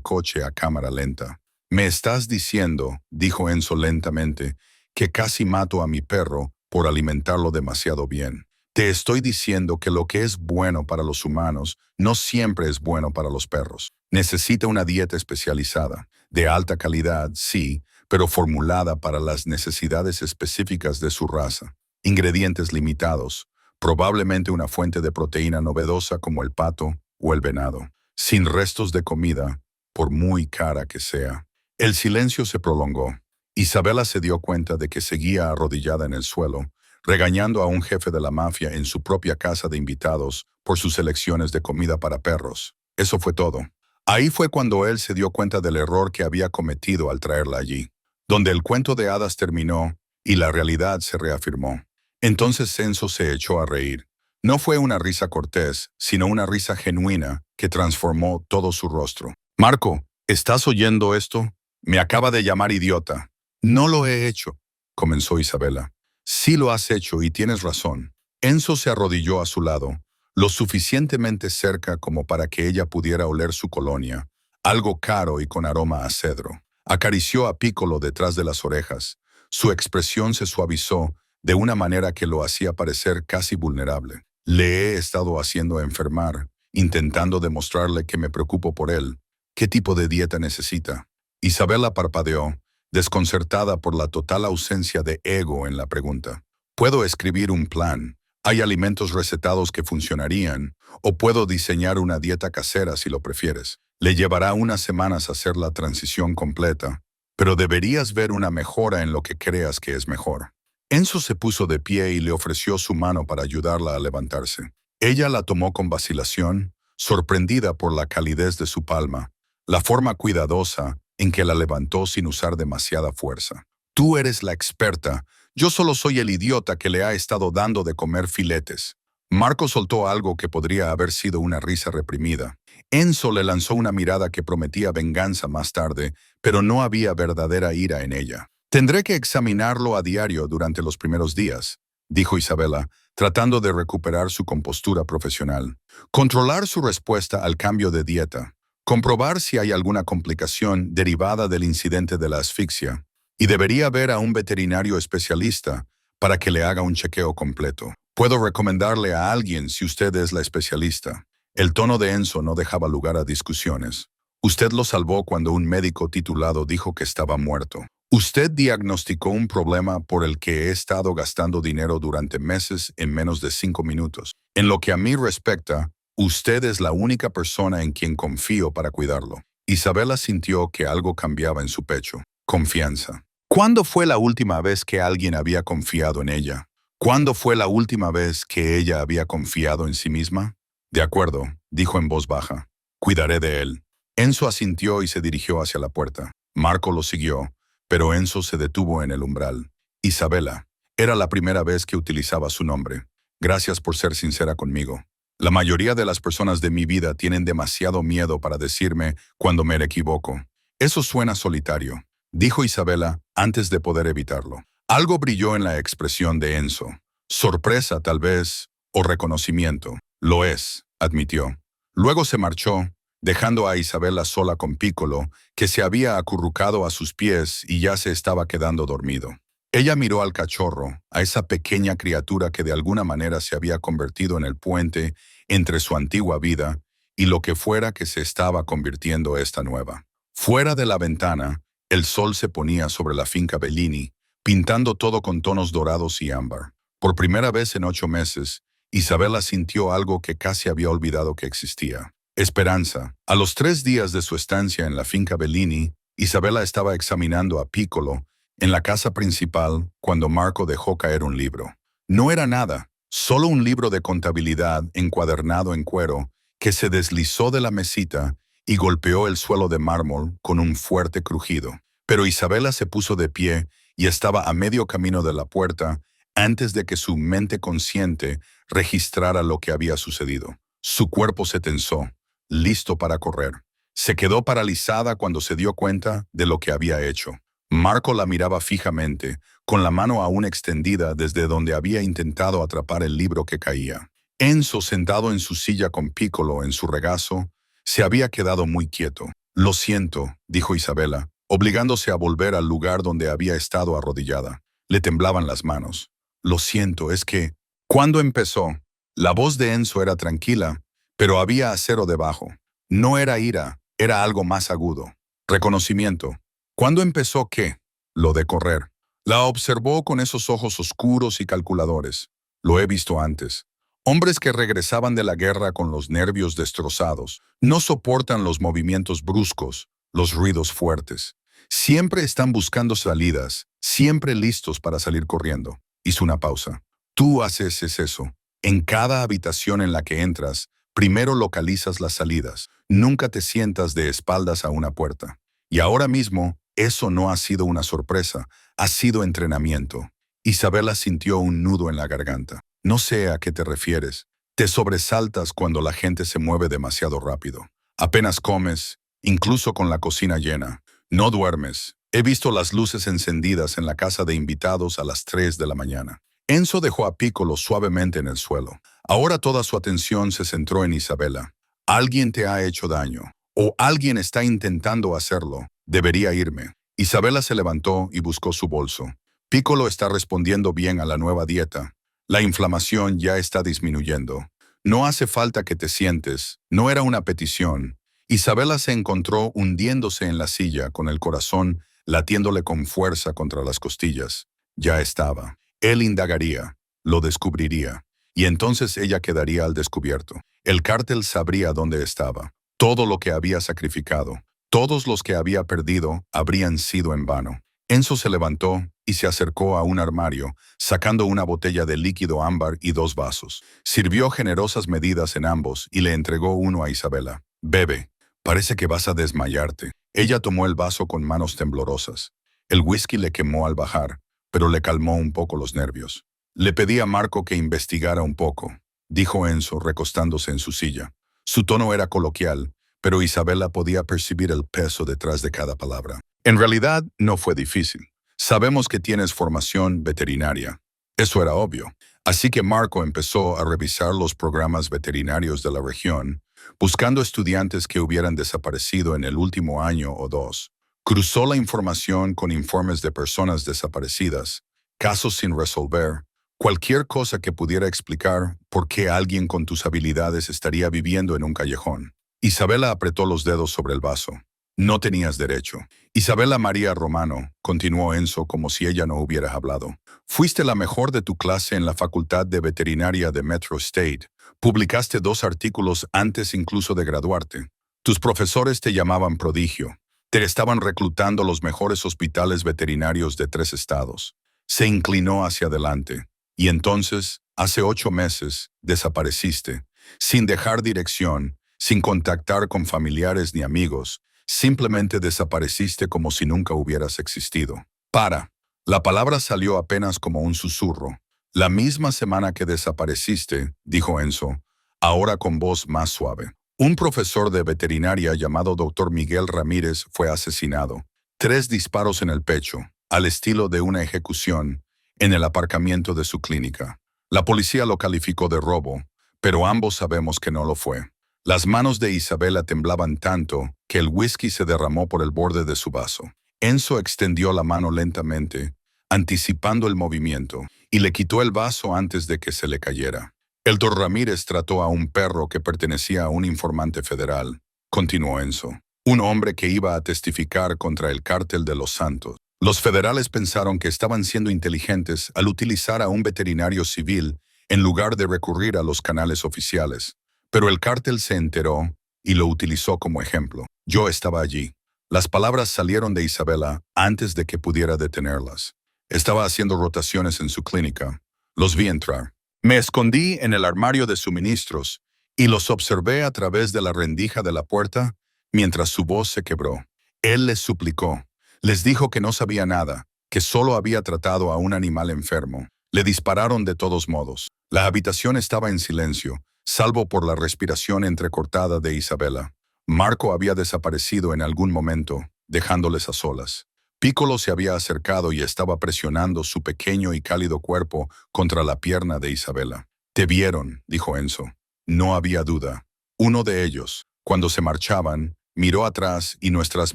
[SPEAKER 1] coche a cámara lenta. «Me estás diciendo», dijo Enzo lentamente, «que casi mato a mi perro por alimentarlo demasiado bien. Te estoy diciendo que lo que es bueno para los humanos no siempre es bueno para los perros. Necesita una dieta especializada, de alta calidad, sí, pero formulada para las necesidades específicas de su raza. Ingredientes limitados, probablemente una fuente de proteína novedosa como el pato o el venado, sin restos de comida, por muy cara que sea. El silencio se prolongó. Isabela se dio cuenta de que seguía arrodillada en el suelo, regañando a un jefe de la mafia en su propia casa de invitados por sus elecciones de comida para perros. Eso fue todo. Ahí fue cuando él se dio cuenta del error que había cometido al traerla allí, donde el cuento de hadas terminó y la realidad se reafirmó. Entonces Enzo se echó a reír. No fue una risa cortés, sino una risa genuina que transformó todo su rostro. Marco, ¿estás oyendo esto? Me acaba de llamar idiota. No lo he hecho, comenzó Isabela. Sí lo has hecho y tienes razón. Enzo se arrodilló a su lado, lo suficientemente cerca como para que ella pudiera oler su colonia, algo caro y con aroma a cedro. Acarició a Piccolo detrás de las orejas. Su expresión se suavizó de una manera que lo hacía parecer casi vulnerable. Le he estado haciendo enfermar, intentando demostrarle que me preocupo por él. ¿Qué tipo de dieta necesita? Isabela parpadeó, desconcertada por la total ausencia de ego en la pregunta. Puedo escribir un plan. Hay alimentos recetados que funcionarían, o puedo diseñar una dieta casera si lo prefieres. Le llevará unas semanas hacer la transición completa, pero deberías ver una mejora en lo que creas que es mejor. Enzo se puso de pie y le ofreció su mano para ayudarla a levantarse. Ella la tomó con vacilación, sorprendida por la calidez de su palma, la forma cuidadosa en que la levantó sin usar demasiada fuerza. Tú eres la experta, yo solo soy el idiota que le ha estado dando de comer filetes. Marco soltó algo que podría haber sido una risa reprimida. Enzo le lanzó una mirada que prometía venganza más tarde, pero no había verdadera ira en ella. Tendré que examinarlo a diario durante los primeros días, dijo Isabela, tratando de recuperar su compostura profesional. Controlar su respuesta al cambio de dieta. Comprobar si hay alguna complicación derivada del incidente de la asfixia, y debería ver a un veterinario especialista para que le haga un chequeo completo. Puedo recomendarle a alguien si usted es la especialista. El tono de Enzo no dejaba lugar a discusiones. Usted lo salvó cuando un médico titulado dijo que estaba muerto. Usted diagnosticó un problema por el que he estado gastando dinero durante meses en menos de 5 minutos. En lo que a mí respecta, usted es la única persona en quien confío para cuidarlo. Isabela sintió que algo cambiaba en su pecho. Confianza. ¿Cuándo fue la última vez que alguien había confiado en ella? ¿Cuándo fue la última vez que ella había confiado en sí misma? De acuerdo, dijo en voz baja. Cuidaré de él. Enzo asintió y se dirigió hacia la puerta. Marco lo siguió, pero Enzo se detuvo en el umbral. Isabela. Era la primera vez que utilizaba su nombre. Gracias por ser sincera conmigo. La mayoría de las personas de mi vida tienen demasiado miedo para decirme cuando me equivoco. Eso suena solitario, dijo Isabela antes de poder evitarlo. Algo brilló en la expresión de Enzo. Sorpresa, tal vez, o reconocimiento. Lo es, admitió. Luego se marchó, dejando a Isabela sola con Piccolo, que se había acurrucado a sus pies y ya se estaba quedando dormido. Ella miró al cachorro, a esa pequeña criatura que de alguna manera se había convertido en el puente entre su antigua vida y lo que fuera que se estaba convirtiendo esta nueva. Fuera de la ventana, el sol se ponía sobre la finca Bellini, pintando todo con tonos dorados y ámbar. Por primera vez en 8 meses, Isabela sintió algo que casi había olvidado que existía. Esperanza. A los 3 días de su estancia en la finca Bellini, Isabela estaba examinando a Piccolo en la casa principal cuando Marco dejó caer un libro. No era nada, solo un libro de contabilidad encuadernado en cuero que se deslizó de la mesita y golpeó el suelo de mármol con un fuerte crujido. Pero Isabela se puso de pie y estaba a medio camino de la puerta antes de que su mente consciente registrara lo que había sucedido. Su cuerpo se tensó, listo para correr. Se quedó paralizada cuando se dio cuenta de lo que había hecho. Marco la miraba fijamente, con la mano aún extendida desde donde había intentado atrapar el libro que caía. Enzo, sentado en su silla con Piccolo en su regazo, se había quedado muy quieto. Lo siento, dijo Isabela, obligándose a volver al lugar donde había estado arrodillada. Le temblaban las manos. Lo siento, es que ¿Cuándo empezó? La voz de Enzo era tranquila, pero había acero debajo. No era ira, era algo más agudo. Reconocimiento. ¿Cuándo empezó qué? Lo de correr. La observó con esos ojos oscuros y calculadores. Lo he visto antes. Hombres que regresaban de la guerra con los nervios destrozados. No soportan los movimientos bruscos, los ruidos fuertes. Siempre están buscando salidas, siempre listos para salir corriendo. Hizo una pausa. Tú haces eso. En cada habitación en la que entras, primero localizas las salidas. Nunca te sientas de espaldas a una puerta. Y ahora mismo, eso no ha sido una sorpresa, ha sido entrenamiento. Isabela sintió un nudo en la garganta. No sé a qué te refieres. Te sobresaltas cuando la gente se mueve demasiado rápido. Apenas comes, incluso con la cocina llena. No duermes. He visto las luces encendidas en la casa de invitados a las 3 de la mañana. Enzo dejó a Piccolo suavemente en el suelo. Ahora toda su atención se centró en Isabela. Alguien te ha hecho daño, o alguien está intentando hacerlo. Debería irme. Isabela se levantó y buscó su bolso. Piccolo está respondiendo bien a la nueva dieta. La inflamación ya está disminuyendo. No hace falta que te sientes. No era una petición. Isabela se encontró hundiéndose en la silla con el corazón latiéndole con fuerza contra las costillas. Ya estaba. Él indagaría, lo descubriría, y entonces ella quedaría al descubierto. El cártel sabría dónde estaba. Todo lo que había sacrificado, todos los que había perdido, habrían sido en vano. Enzo se levantó y se acercó a un armario, sacando una botella de líquido ámbar y 2 vasos. Sirvió generosas medidas en ambos y le entregó uno a Isabela. Bebe, parece que vas a desmayarte. Ella tomó el vaso con manos temblorosas. El whisky le quemó al bajar, pero le calmó un poco los nervios. Le pedí a Marco que investigara un poco, dijo Enzo recostándose en su silla. Su tono era coloquial, pero Isabela podía percibir el peso detrás de cada palabra. En realidad, no fue difícil. Sabemos que tienes formación veterinaria. Eso era obvio. Así que Marco empezó a revisar los programas veterinarios de la región, buscando estudiantes que hubieran desaparecido en el último año o 2. Cruzó la información con informes de personas desaparecidas, casos sin resolver, cualquier cosa que pudiera explicar por qué alguien con tus habilidades estaría viviendo en un callejón. Isabela apretó los dedos sobre el vaso. No tenías derecho. Isabela María Romano, continuó Enzo como si ella no hubiera hablado. Fuiste la mejor de tu clase en la Facultad de Veterinaria de Metro State. Publicaste 2 artículos antes incluso de graduarte. Tus profesores te llamaban prodigio. Te estaban reclutando los mejores hospitales veterinarios de 3 estados. Se inclinó hacia adelante. Y entonces, hace 8 meses, desapareciste, sin dejar dirección, sin contactar con familiares ni amigos. Simplemente desapareciste como si nunca hubieras existido. Para. La palabra salió apenas como un susurro. La misma semana que desapareciste, dijo Enzo, ahora con voz más suave. Un profesor de veterinaria llamado Dr. Miguel Ramírez fue asesinado. 3 disparos en el pecho, al estilo de una ejecución, en el aparcamiento de su clínica. La policía lo calificó de robo, pero ambos sabemos que no lo fue. Las manos de Isabela temblaban tanto que el whisky se derramó por el borde de su vaso. Enzo extendió la mano lentamente, anticipando el movimiento, y le quitó el vaso antes de que se le cayera. El Dr. Ramírez trató a un perro que pertenecía a un informante federal, continuó Enzo, un hombre que iba a testificar contra el cártel de Los Santos. Los federales pensaron que estaban siendo inteligentes al utilizar a un veterinario civil en lugar de recurrir a los canales oficiales. Pero el cártel se enteró y lo utilizó como ejemplo. Yo estaba allí. Las palabras salieron de Isabela antes de que pudiera detenerlas. Estaba haciendo rotaciones en su clínica. Los vi entrar. Me escondí en el armario de suministros y los observé a través de la rendija de la puerta mientras su voz se quebró. Él les suplicó. Les dijo que no sabía nada, que solo había tratado a un animal enfermo. Le dispararon de todos modos. La habitación estaba en silencio, salvo por la respiración entrecortada de Isabela. Marco había desaparecido en algún momento, dejándoles a solas. Piccolo se había acercado y estaba presionando su pequeño y cálido cuerpo contra la pierna de Isabela. «Te vieron», dijo Enzo. No había duda. Uno de ellos, cuando se marchaban, miró atrás y nuestras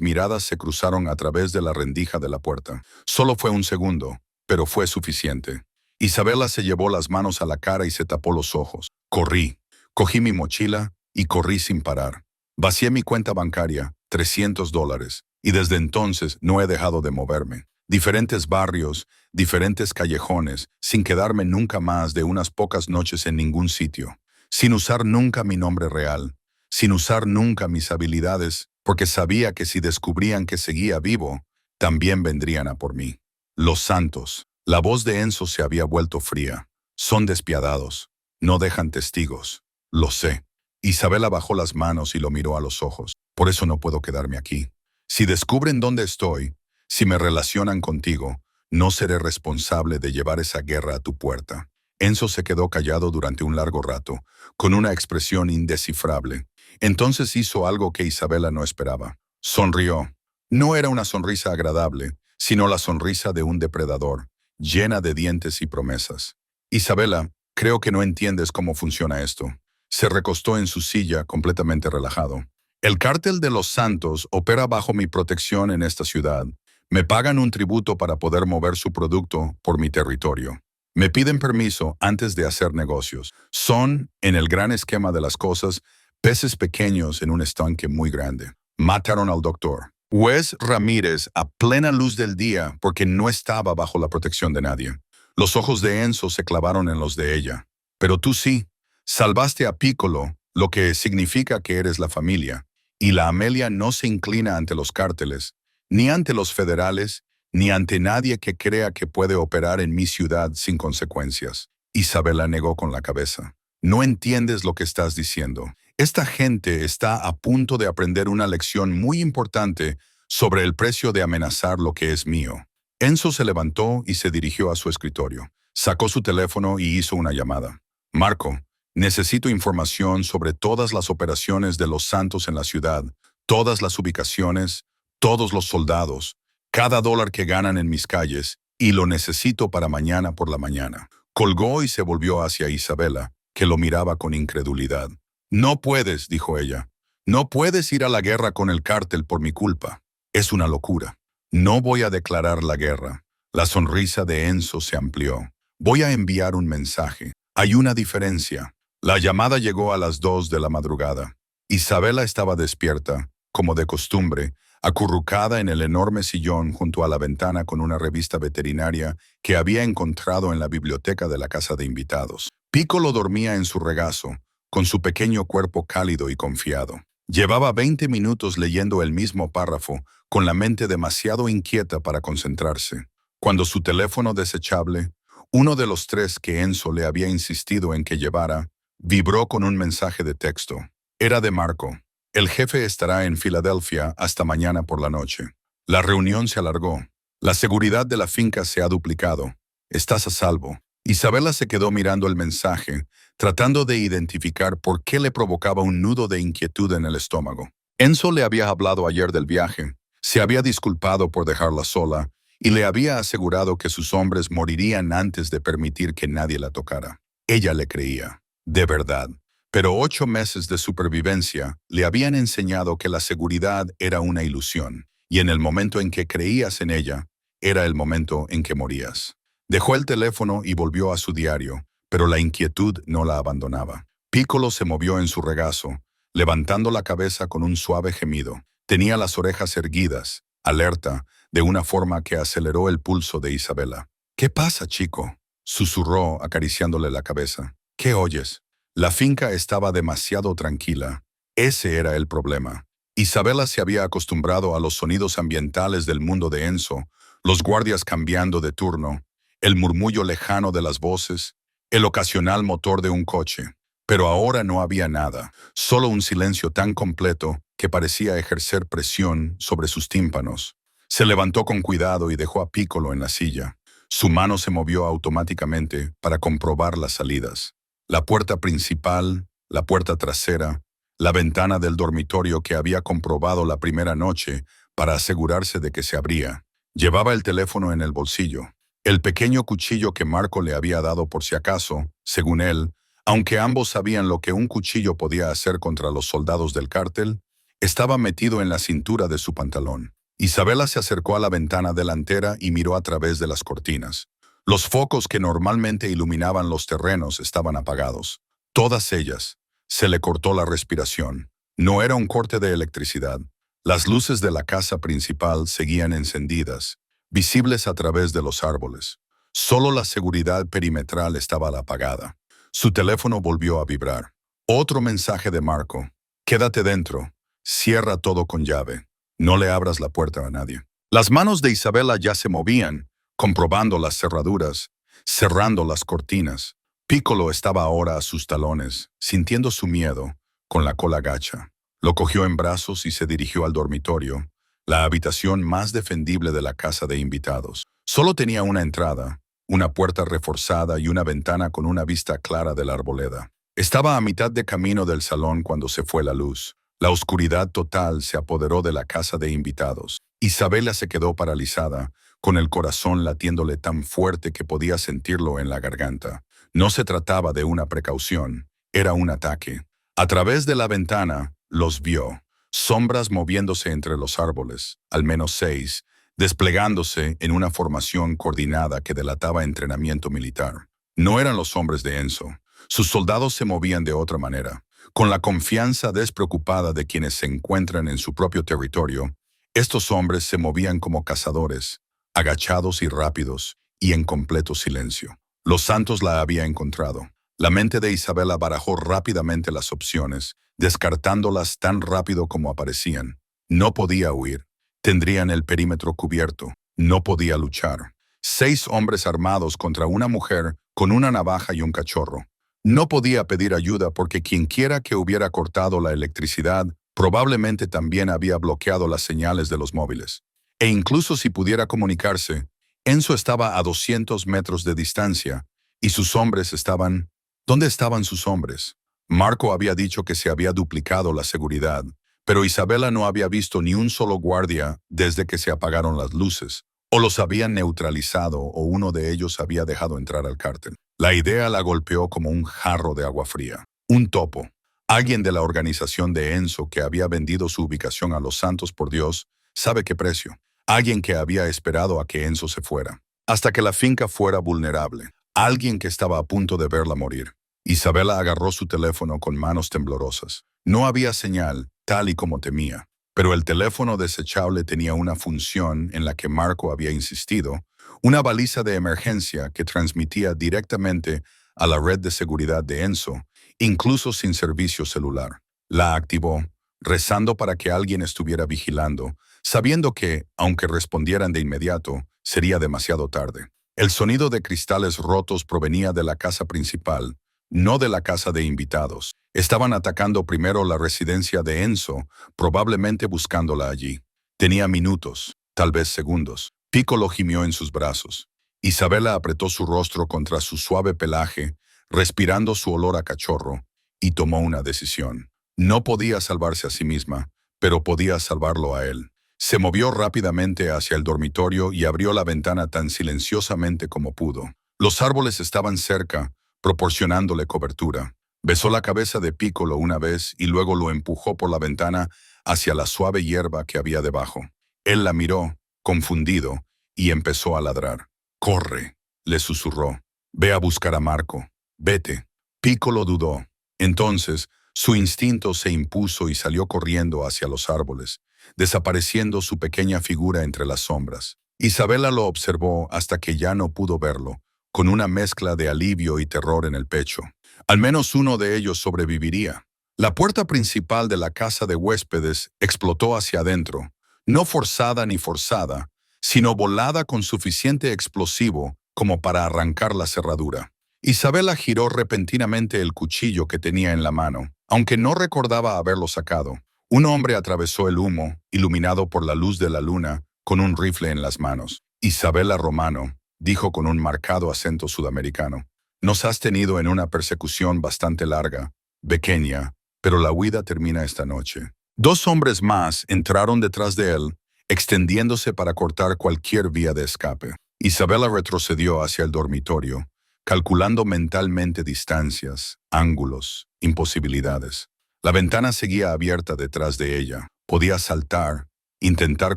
[SPEAKER 1] miradas se cruzaron a través de la rendija de la puerta. Solo fue un segundo, pero fue suficiente. Isabela se llevó las manos a la cara y se tapó los ojos. Corrí. Cogí mi mochila y corrí sin parar. Vacié mi cuenta bancaria, $300, y desde entonces no he dejado de moverme. Diferentes barrios, diferentes callejones, sin quedarme nunca más de unas pocas noches en ningún sitio. Sin usar nunca mi nombre real. Sin usar nunca mis habilidades, porque sabía que si descubrían que seguía vivo, también vendrían a por mí. Los santos. La voz de Enzo se había vuelto fría. Son despiadados. No dejan testigos. Lo sé. Isabela bajó las manos y lo miró a los ojos. Por eso no puedo quedarme aquí. Si descubren dónde estoy, si me relacionan contigo, no seré responsable de llevar esa guerra a tu puerta. Enzo se quedó callado durante un largo rato, con una expresión indescifrable. Entonces hizo algo que Isabela no esperaba. Sonrió. No era una sonrisa agradable, sino la sonrisa de un depredador, llena de dientes y promesas. Isabela, creo que no entiendes cómo funciona esto. Se recostó en su silla, completamente relajado. El cártel de los Santos opera bajo mi protección en esta ciudad. Me pagan un tributo para poder mover su producto por mi territorio. Me piden permiso antes de hacer negocios. Son, en el gran esquema de las cosas, peces pequeños en un estanque muy grande. Mataron al doctor Wes Ramírez a plena luz del día porque no estaba bajo la protección de nadie. Los ojos de Enzo se clavaron en los de ella. Pero tú sí. Salvaste a Piccolo, lo que significa que eres la familia. Y la Amelia no se inclina ante los cárteles, ni ante los federales, ni ante nadie que crea que puede operar en mi ciudad sin consecuencias. Isabela negó con la cabeza. No entiendes lo que estás diciendo. Esta gente está a punto de aprender una lección muy importante sobre el precio de amenazar lo que es mío. Enzo se levantó y se dirigió a su escritorio. Sacó su teléfono y hizo una llamada. Marco, necesito información sobre todas las operaciones de los Santos en la ciudad, todas las ubicaciones, todos los soldados, cada dólar que ganan en mis calles, y lo necesito para mañana por la mañana. Colgó y se volvió hacia Isabela, que lo miraba con incredulidad. No puedes, dijo ella. No puedes ir a la guerra con el cártel por mi culpa. Es una locura. No voy a declarar la guerra. La sonrisa de Enzo se amplió. Voy a enviar un mensaje. Hay una diferencia. La llamada llegó a las 2 de la madrugada. Isabela estaba despierta, como de costumbre, acurrucada en el enorme sillón junto a la ventana con una revista veterinaria que había encontrado en la biblioteca de la casa de invitados. Piccolo dormía en su regazo, con su pequeño cuerpo cálido y confiado. Llevaba 20 minutos leyendo el mismo párrafo, con la mente demasiado inquieta para concentrarse, cuando su teléfono desechable, uno de los 3 que Enzo le había insistido en que llevara, vibró con un mensaje de texto. Era de Marco. El jefe estará en Filadelfia hasta mañana por la noche. La reunión se alargó. La seguridad de la finca se ha duplicado. Estás a salvo. Isabela se quedó mirando el mensaje, tratando de identificar por qué le provocaba un nudo de inquietud en el estómago. Enzo le había hablado ayer del viaje, se había disculpado por dejarla sola y le había asegurado que sus hombres morirían antes de permitir que nadie la tocara. Ella le creía, de verdad. Pero 8 meses de supervivencia le habían enseñado que la seguridad era una ilusión, y en el momento en que creías en ella, era el momento en que morías. Dejó el teléfono y volvió a su diario, pero la inquietud no la abandonaba. Piccolo se movió en su regazo, levantando la cabeza con un suave gemido. Tenía las orejas erguidas, alerta, de una forma que aceleró el pulso de Isabela. «¿Qué pasa, chico?», susurró acariciándole la cabeza. «¿Qué oyes?». La finca estaba demasiado tranquila. Ese era el problema. Isabela se había acostumbrado a los sonidos ambientales del mundo de Enzo, los guardias cambiando de turno, el murmullo lejano de las voces, el ocasional motor de un coche. Pero ahora no había nada, solo un silencio tan completo que parecía ejercer presión sobre sus tímpanos. Se levantó con cuidado y dejó a Piccolo en la silla. Su mano se movió automáticamente para comprobar las salidas. La puerta principal, la puerta trasera, la ventana del dormitorio que había comprobado la primera noche para asegurarse de que se abría. Llevaba el teléfono en el bolsillo. El pequeño cuchillo que Marco le había dado por si acaso, según él, aunque ambos sabían lo que un cuchillo podía hacer contra los soldados del cártel, estaba metido en la cintura de su pantalón. Isabela se acercó a la ventana delantera y miró a través de las cortinas. Los focos que normalmente iluminaban los terrenos estaban apagados. Todas ellas. Se le cortó la respiración. No era un corte de electricidad. Las luces de la casa principal seguían encendidas, visibles a través de los árboles. Solo la seguridad perimetral estaba apagada. Su teléfono volvió a vibrar. Otro mensaje de Marco. Quédate dentro. Cierra todo con llave. No le abras la puerta a nadie. Las manos de Isabela ya se movían, comprobando las cerraduras, cerrando las cortinas. Piccolo estaba ahora a sus talones, sintiendo su miedo, con la cola gacha. Lo cogió en brazos y se dirigió al dormitorio, la habitación más defendible de la casa de invitados. Solo tenía una entrada, una puerta reforzada y una ventana con una vista clara de la arboleda. Estaba a mitad de camino del salón cuando se fue la luz. La oscuridad total se apoderó de la casa de invitados. Isabela se quedó paralizada, con el corazón latiéndole tan fuerte que podía sentirlo en la garganta. No se trataba de una precaución, era un ataque. A través de la ventana, los vio, sombras moviéndose entre los árboles, al menos 6, desplegándose en una formación coordinada que delataba entrenamiento militar. No eran los hombres de Enzo. Sus soldados se movían de otra manera. Con la confianza despreocupada de quienes se encuentran en su propio territorio, estos hombres se movían como cazadores, agachados y rápidos, y en completo silencio. Los Santos la había encontrado. La mente de Isabela barajó rápidamente las opciones, descartándolas tan rápido como aparecían. No podía huir. Tendrían el perímetro cubierto. No podía luchar. 6 hombres armados contra una mujer con una navaja y un cachorro. No podía pedir ayuda porque quienquiera que hubiera cortado la electricidad probablemente también había bloqueado las señales de los móviles. E incluso si pudiera comunicarse, Enzo estaba a 200 metros de distancia y sus hombres estaban... ¿Dónde estaban sus hombres? Marco había dicho que se había duplicado la seguridad, pero Isabela no había visto ni un solo guardia desde que se apagaron las luces, o los habían neutralizado o uno de ellos había dejado entrar al cártel. La idea la golpeó como un jarro de agua fría. Un topo. Alguien de la organización de Enzo que había vendido su ubicación a los Santos por Dios, ¿sabe qué precio? Alguien que había esperado a que Enzo se fuera, hasta que la finca fuera vulnerable. Alguien que estaba a punto de verla morir. Isabela agarró su teléfono con manos temblorosas. No había señal, tal y como temía, pero el teléfono desechable tenía una función en la que Marco había insistido, una baliza de emergencia que transmitía directamente a la red de seguridad de Enzo, incluso sin servicio celular. La activó, rezando para que alguien estuviera vigilando, sabiendo que, aunque respondieran de inmediato, sería demasiado tarde. El sonido de cristales rotos provenía de la casa principal, no de la casa de invitados. Estaban atacando primero la residencia de Enzo, probablemente buscándola allí. Tenía minutos, tal vez segundos. Piccolo gimió en sus brazos. Isabela apretó su rostro contra su suave pelaje, respirando su olor a cachorro, y tomó una decisión. No podía salvarse a sí misma, pero podía salvarlo a él. Se movió rápidamente hacia el dormitorio y abrió la ventana tan silenciosamente como pudo. Los árboles estaban cerca, proporcionándole cobertura. Besó la cabeza de Piccolo una vez y luego lo empujó por la ventana hacia la suave hierba que había debajo. Él la miró, confundido, y empezó a ladrar. «Corre», le susurró. «Ve a buscar a Marco. Vete». Piccolo dudó. Entonces, su instinto se impuso y salió corriendo hacia los árboles, desapareciendo su pequeña figura entre las sombras. Isabela lo observó hasta que ya no pudo verlo, con una mezcla de alivio y terror en el pecho. Al menos uno de ellos sobreviviría. La puerta principal de la casa de huéspedes explotó hacia adentro, no forzada ni forzada, sino volada con suficiente explosivo como para arrancar la cerradura. Isabela giró repentinamente el cuchillo que tenía en la mano, aunque no recordaba haberlo sacado. Un hombre atravesó el humo, iluminado por la luz de la luna, con un rifle en las manos. «Isabela Romano», dijo con un marcado acento sudamericano. «Nos has tenido en una persecución bastante larga, pequeña, pero la huida termina esta noche». 2 hombres más entraron detrás de él, extendiéndose para cortar cualquier vía de escape. Isabela retrocedió hacia el dormitorio, calculando mentalmente distancias, ángulos, imposibilidades. La ventana seguía abierta detrás de ella. Podía saltar, intentar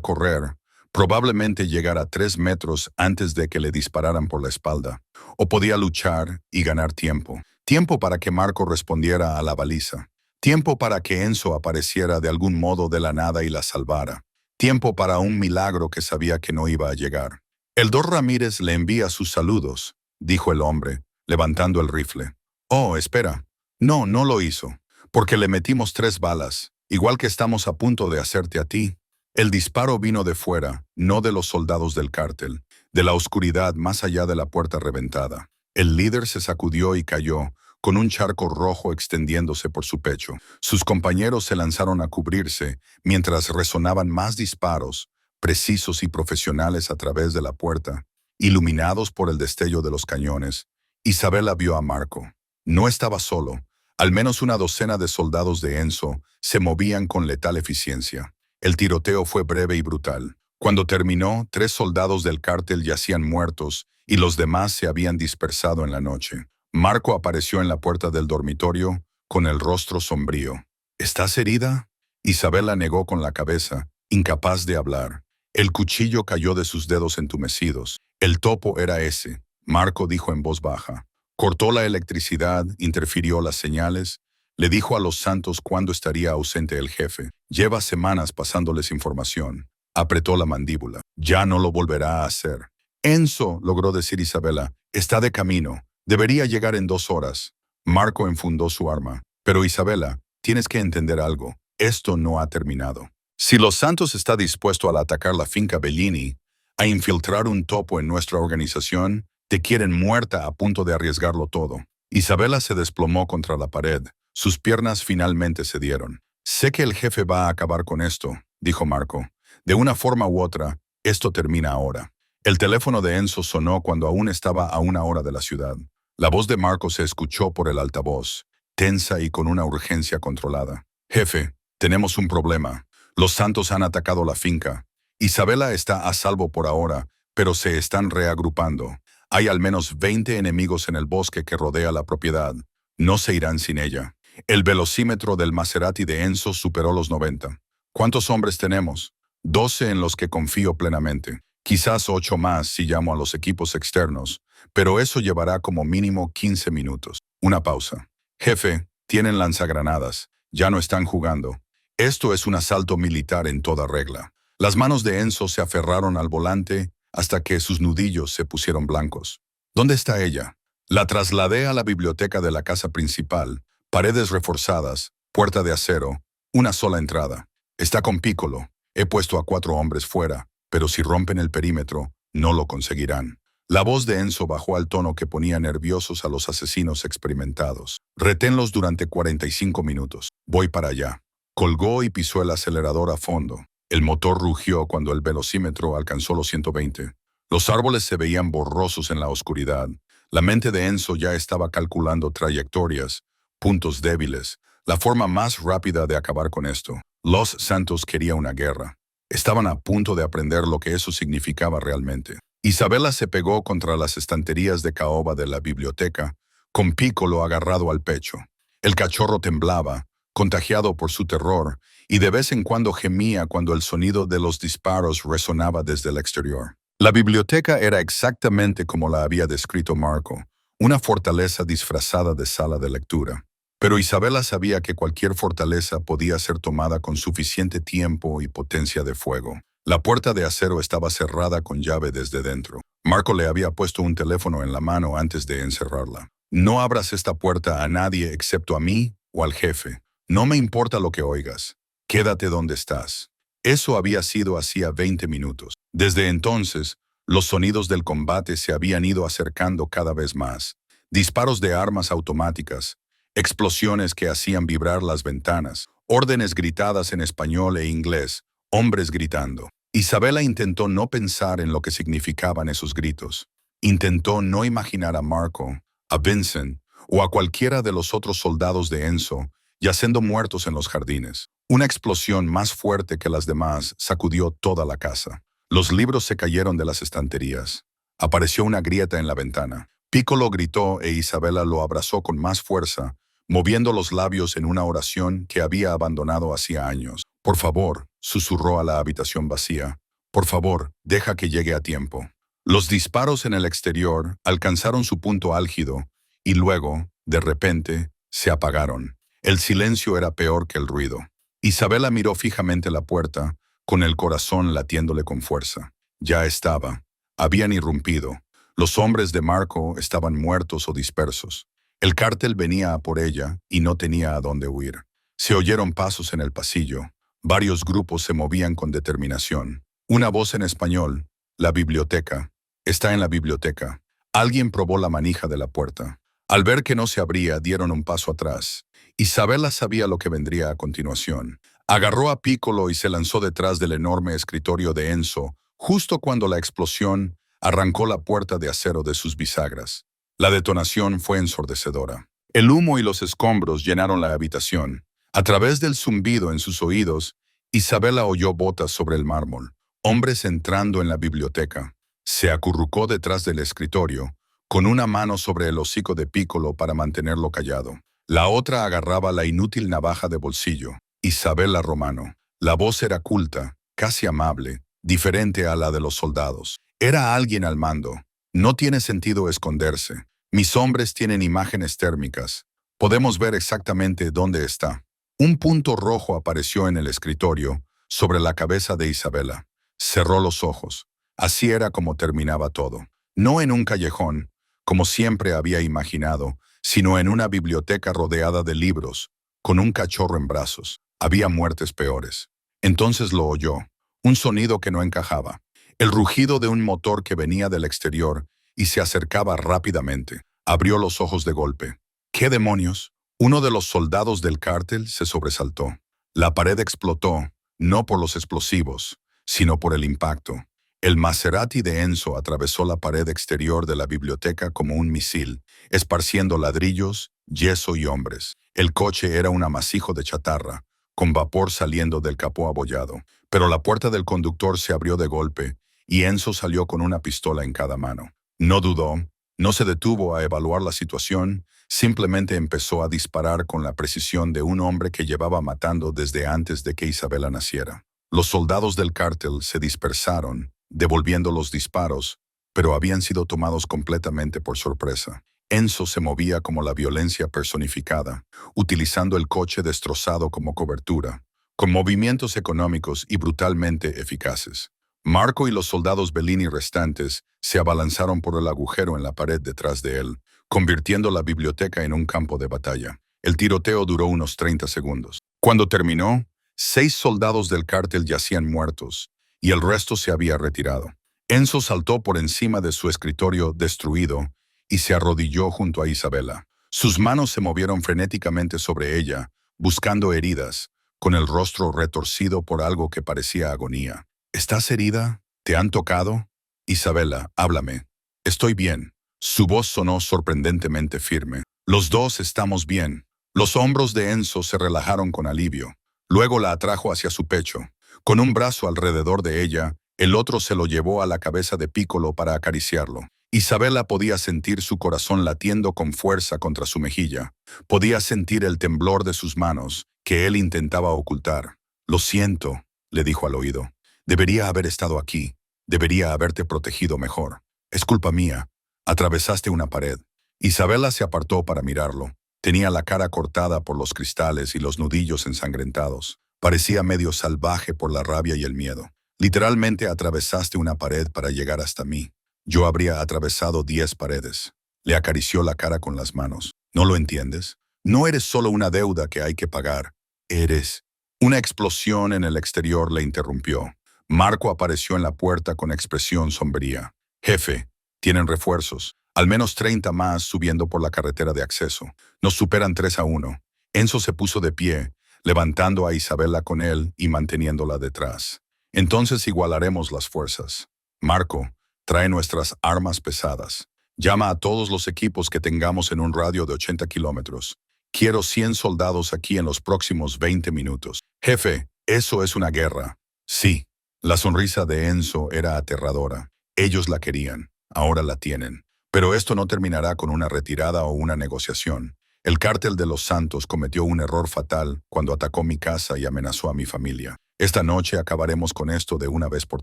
[SPEAKER 1] correr, Probablemente llegara a 3 metros antes de que le dispararan por la espalda. O podía luchar y ganar tiempo. Tiempo para que Marco respondiera a la baliza. Tiempo para que Enzo apareciera de algún modo de la nada y la salvara. Tiempo para un milagro que sabía que no iba a llegar. El Dor Ramírez le envía sus saludos, dijo el hombre, levantando el rifle. Oh, espera. No, no lo hizo. Porque le metimos 3 balas, igual que estamos a punto de hacerte a ti. El disparo vino de fuera, no de los soldados del cártel, de la oscuridad más allá de la puerta reventada. El líder se sacudió y cayó, con un charco rojo extendiéndose por su pecho. Sus compañeros se lanzaron a cubrirse, mientras resonaban más disparos, precisos y profesionales a través de la puerta, iluminados por el destello de los cañones. Isabela vio a Marco. No estaba solo. Al menos una docena de soldados de Enzo se movían con letal eficiencia. El tiroteo fue breve y brutal. Cuando terminó, 3 soldados del cártel yacían muertos y los demás se habían dispersado en la noche. Marco apareció en la puerta del dormitorio con el rostro sombrío. ¿Estás herida? Isabela negó con la cabeza, incapaz de hablar. El cuchillo cayó de sus dedos entumecidos. El topo era ese, Marco dijo en voz baja. Cortó la electricidad, interfirió las señales. Le dijo a los santos cuándo estaría ausente el jefe. Lleva semanas pasándoles información. Apretó la mandíbula. Ya no lo volverá a hacer. Enzo, logró decir Isabela, está de camino. Debería llegar en 2 horas. Marco enfundó su arma. Pero Isabela, tienes que entender algo. Esto no ha terminado. Si los santos está dispuesto a atacar la finca Bellini, a infiltrar un topo en nuestra organización, te quieren muerta a punto de arriesgarlo todo. Isabela se desplomó contra la pared. Sus piernas finalmente cedieron. Sé que el jefe va a acabar con esto, dijo Marco. De una forma u otra, esto termina ahora. El teléfono de Enzo sonó cuando aún estaba a 1 hora de la ciudad. La voz de Marco se escuchó por el altavoz, tensa y con una urgencia controlada. Jefe, tenemos un problema. Los santos han atacado la finca. Isabela está a salvo por ahora, pero se están reagrupando. Hay al menos 20 enemigos en el bosque que rodea la propiedad. No se irán sin ella. El velocímetro del Maserati de Enzo superó los 90. ¿Cuántos hombres tenemos? 12 en los que confío plenamente. Quizás 8 más si llamo a los equipos externos, pero eso llevará como mínimo 15 minutos. Una pausa. Jefe, tienen lanzagranadas. Ya no están jugando. Esto es un asalto militar en toda regla. Las manos de Enzo se aferraron al volante hasta que sus nudillos se pusieron blancos. ¿Dónde está ella? La trasladé a la biblioteca de la casa principal. Paredes reforzadas, puerta de acero, una sola entrada. Está con Piccolo. He puesto a 4 hombres fuera, pero si rompen el perímetro, no lo conseguirán. La voz de Enzo bajó al tono que ponía nerviosos a los asesinos experimentados. Reténlos durante 45 minutos. Voy para allá. Colgó y pisó el acelerador a fondo. El motor rugió cuando el velocímetro alcanzó los 120. Los árboles se veían borrosos en la oscuridad. La mente de Enzo ya estaba calculando trayectorias, puntos débiles, la forma más rápida de acabar con esto. Los Santos quería una guerra. Estaban a punto de aprender lo que eso significaba realmente. Isabela se pegó contra las estanterías de caoba de la biblioteca, con Piccolo agarrado al pecho. El cachorro temblaba, contagiado por su terror, y de vez en cuando gemía cuando el sonido de los disparos resonaba desde el exterior. La biblioteca era exactamente como la había descrito Marco, una fortaleza disfrazada de sala de lectura. Pero Isabela sabía que cualquier fortaleza podía ser tomada con suficiente tiempo y potencia de fuego. La puerta de acero estaba cerrada con llave desde dentro. Marco le había puesto un teléfono en la mano antes de encerrarla. No abras esta puerta a nadie excepto a mí o al jefe. No me importa lo que oigas. Quédate donde estás. Eso había sido hacía 20 minutos. Desde entonces, los sonidos del combate se habían ido acercando cada vez más. Disparos de armas automáticas, explosiones que hacían vibrar las ventanas, órdenes gritadas en español e inglés, hombres gritando. Isabela intentó no pensar en lo que significaban esos gritos. Intentó no imaginar a Marco, a Vincent o a cualquiera de los otros soldados de Enzo yacendo muertos en los jardines. Una explosión más fuerte que las demás sacudió toda la casa. Los libros se cayeron de las estanterías. Apareció una grieta en la ventana. Piccolo gritó e Isabela lo abrazó con más fuerza, moviendo los labios en una oración que había abandonado hacía años. Por favor, susurró a la habitación vacía. Por favor, deja que llegue a tiempo. Los disparos en el exterior alcanzaron su punto álgido y luego, de repente, se apagaron. El silencio era peor que el ruido. Isabela miró fijamente la puerta, con el corazón latiéndole con fuerza. Ya estaba. Habían irrumpido. Los hombres de Marco estaban muertos o dispersos. El cártel venía a por ella y no tenía a dónde huir. Se oyeron pasos en el pasillo. Varios grupos se movían con determinación. Una voz en español. La biblioteca. Está en la biblioteca. Alguien probó la manija de la puerta. Al ver que no se abría, dieron un paso atrás. Isabela sabía lo que vendría a continuación. Agarró a Piccolo y se lanzó detrás del enorme escritorio de Enzo, justo cuando la explosión arrancó la puerta de acero de sus bisagras. La detonación fue ensordecedora. El humo y los escombros llenaron la habitación. A través del zumbido en sus oídos, Isabela oyó botas sobre el mármol. Hombres entrando en la biblioteca. Se acurrucó detrás del escritorio, con una mano sobre el hocico de Piccolo para mantenerlo callado. La otra agarraba la inútil navaja de bolsillo. Isabela Romano. La voz era culta, casi amable, diferente a la de los soldados. Era alguien al mando. No tiene sentido esconderse. Mis hombres tienen imágenes térmicas. Podemos ver exactamente dónde está. Un punto rojo apareció en el escritorio, sobre la cabeza de Isabela. Cerró los ojos. Así era como terminaba todo. No en un callejón, como siempre había imaginado, sino en una biblioteca rodeada de libros, con un cachorro en brazos. Había muertes peores. Entonces lo oyó, un sonido que no encajaba, el rugido de un motor que venía del exterior y se acercaba rápidamente. Abrió los ojos de golpe. ¿Qué demonios? Uno de los soldados del cártel se sobresaltó. La pared explotó, no por los explosivos, sino por el impacto. El Maserati de Enzo atravesó la pared exterior de la biblioteca como un misil, esparciendo ladrillos, yeso y hombres. El coche era un amasijo de chatarra, con vapor saliendo del capó abollado. Pero la puerta del conductor se abrió de golpe y Enzo salió con una pistola en cada mano. No dudó, no se detuvo a evaluar la situación, simplemente empezó a disparar con la precisión de un hombre que llevaba matando desde antes de que Isabela naciera. Los soldados del cártel se dispersaron, devolviendo los disparos, pero habían sido tomados completamente por sorpresa. Enzo se movía como la violencia personificada, utilizando el coche destrozado como cobertura, con movimientos económicos y brutalmente eficaces. Marco y los soldados Bellini restantes se abalanzaron por el agujero en la pared detrás de él, convirtiendo la biblioteca en un campo de batalla. El tiroteo duró unos 30 segundos. Cuando terminó, 6 soldados del cártel yacían muertos, y el resto se había retirado. Enzo saltó por encima de su escritorio destruido y se arrodilló junto a Isabela. Sus manos se movieron frenéticamente sobre ella, buscando heridas, con el rostro retorcido por algo que parecía agonía. ¿Estás herida? ¿Te han tocado? Isabela, háblame. Estoy bien. Su voz sonó sorprendentemente firme. Los dos estamos bien. Los hombros de Enzo se relajaron con alivio. Luego la atrajo hacia su pecho. Con un brazo alrededor de ella, el otro se lo llevó a la cabeza de Piccolo para acariciarlo. Isabela podía sentir su corazón latiendo con fuerza contra su mejilla. Podía sentir el temblor de sus manos, que él intentaba ocultar. Lo siento, le dijo al oído. Debería haber estado aquí. Debería haberte protegido mejor. Es culpa mía. Atravesaste una pared. Isabela se apartó para mirarlo. Tenía la cara cortada por los cristales y los nudillos ensangrentados. Parecía medio salvaje por la rabia y el miedo. Literalmente atravesaste una pared para llegar hasta mí. Yo habría atravesado 10 paredes. Le acarició la cara con las manos. ¿No lo entiendes? No eres solo una deuda que hay que pagar. Eres... Una explosión en el exterior le interrumpió. Marco apareció en la puerta con expresión sombría. Jefe, tienen refuerzos. Al menos 30 más subiendo por la carretera de acceso. Nos superan 3-1. Enzo se puso de pie, levantando a Isabela con él y manteniéndola detrás. Entonces igualaremos las fuerzas. Marco, trae nuestras armas pesadas. Llama a todos los equipos que tengamos en un radio de 80 kilómetros. Quiero 100 soldados aquí en los próximos 20 minutos. Jefe, eso es una guerra. Sí. La sonrisa de Enzo era aterradora. Ellos la querían. Ahora la tienen. Pero esto no terminará con una retirada o una negociación. El cártel de los Santos cometió un error fatal cuando atacó mi casa y amenazó a mi familia. Esta noche acabaremos con esto de una vez por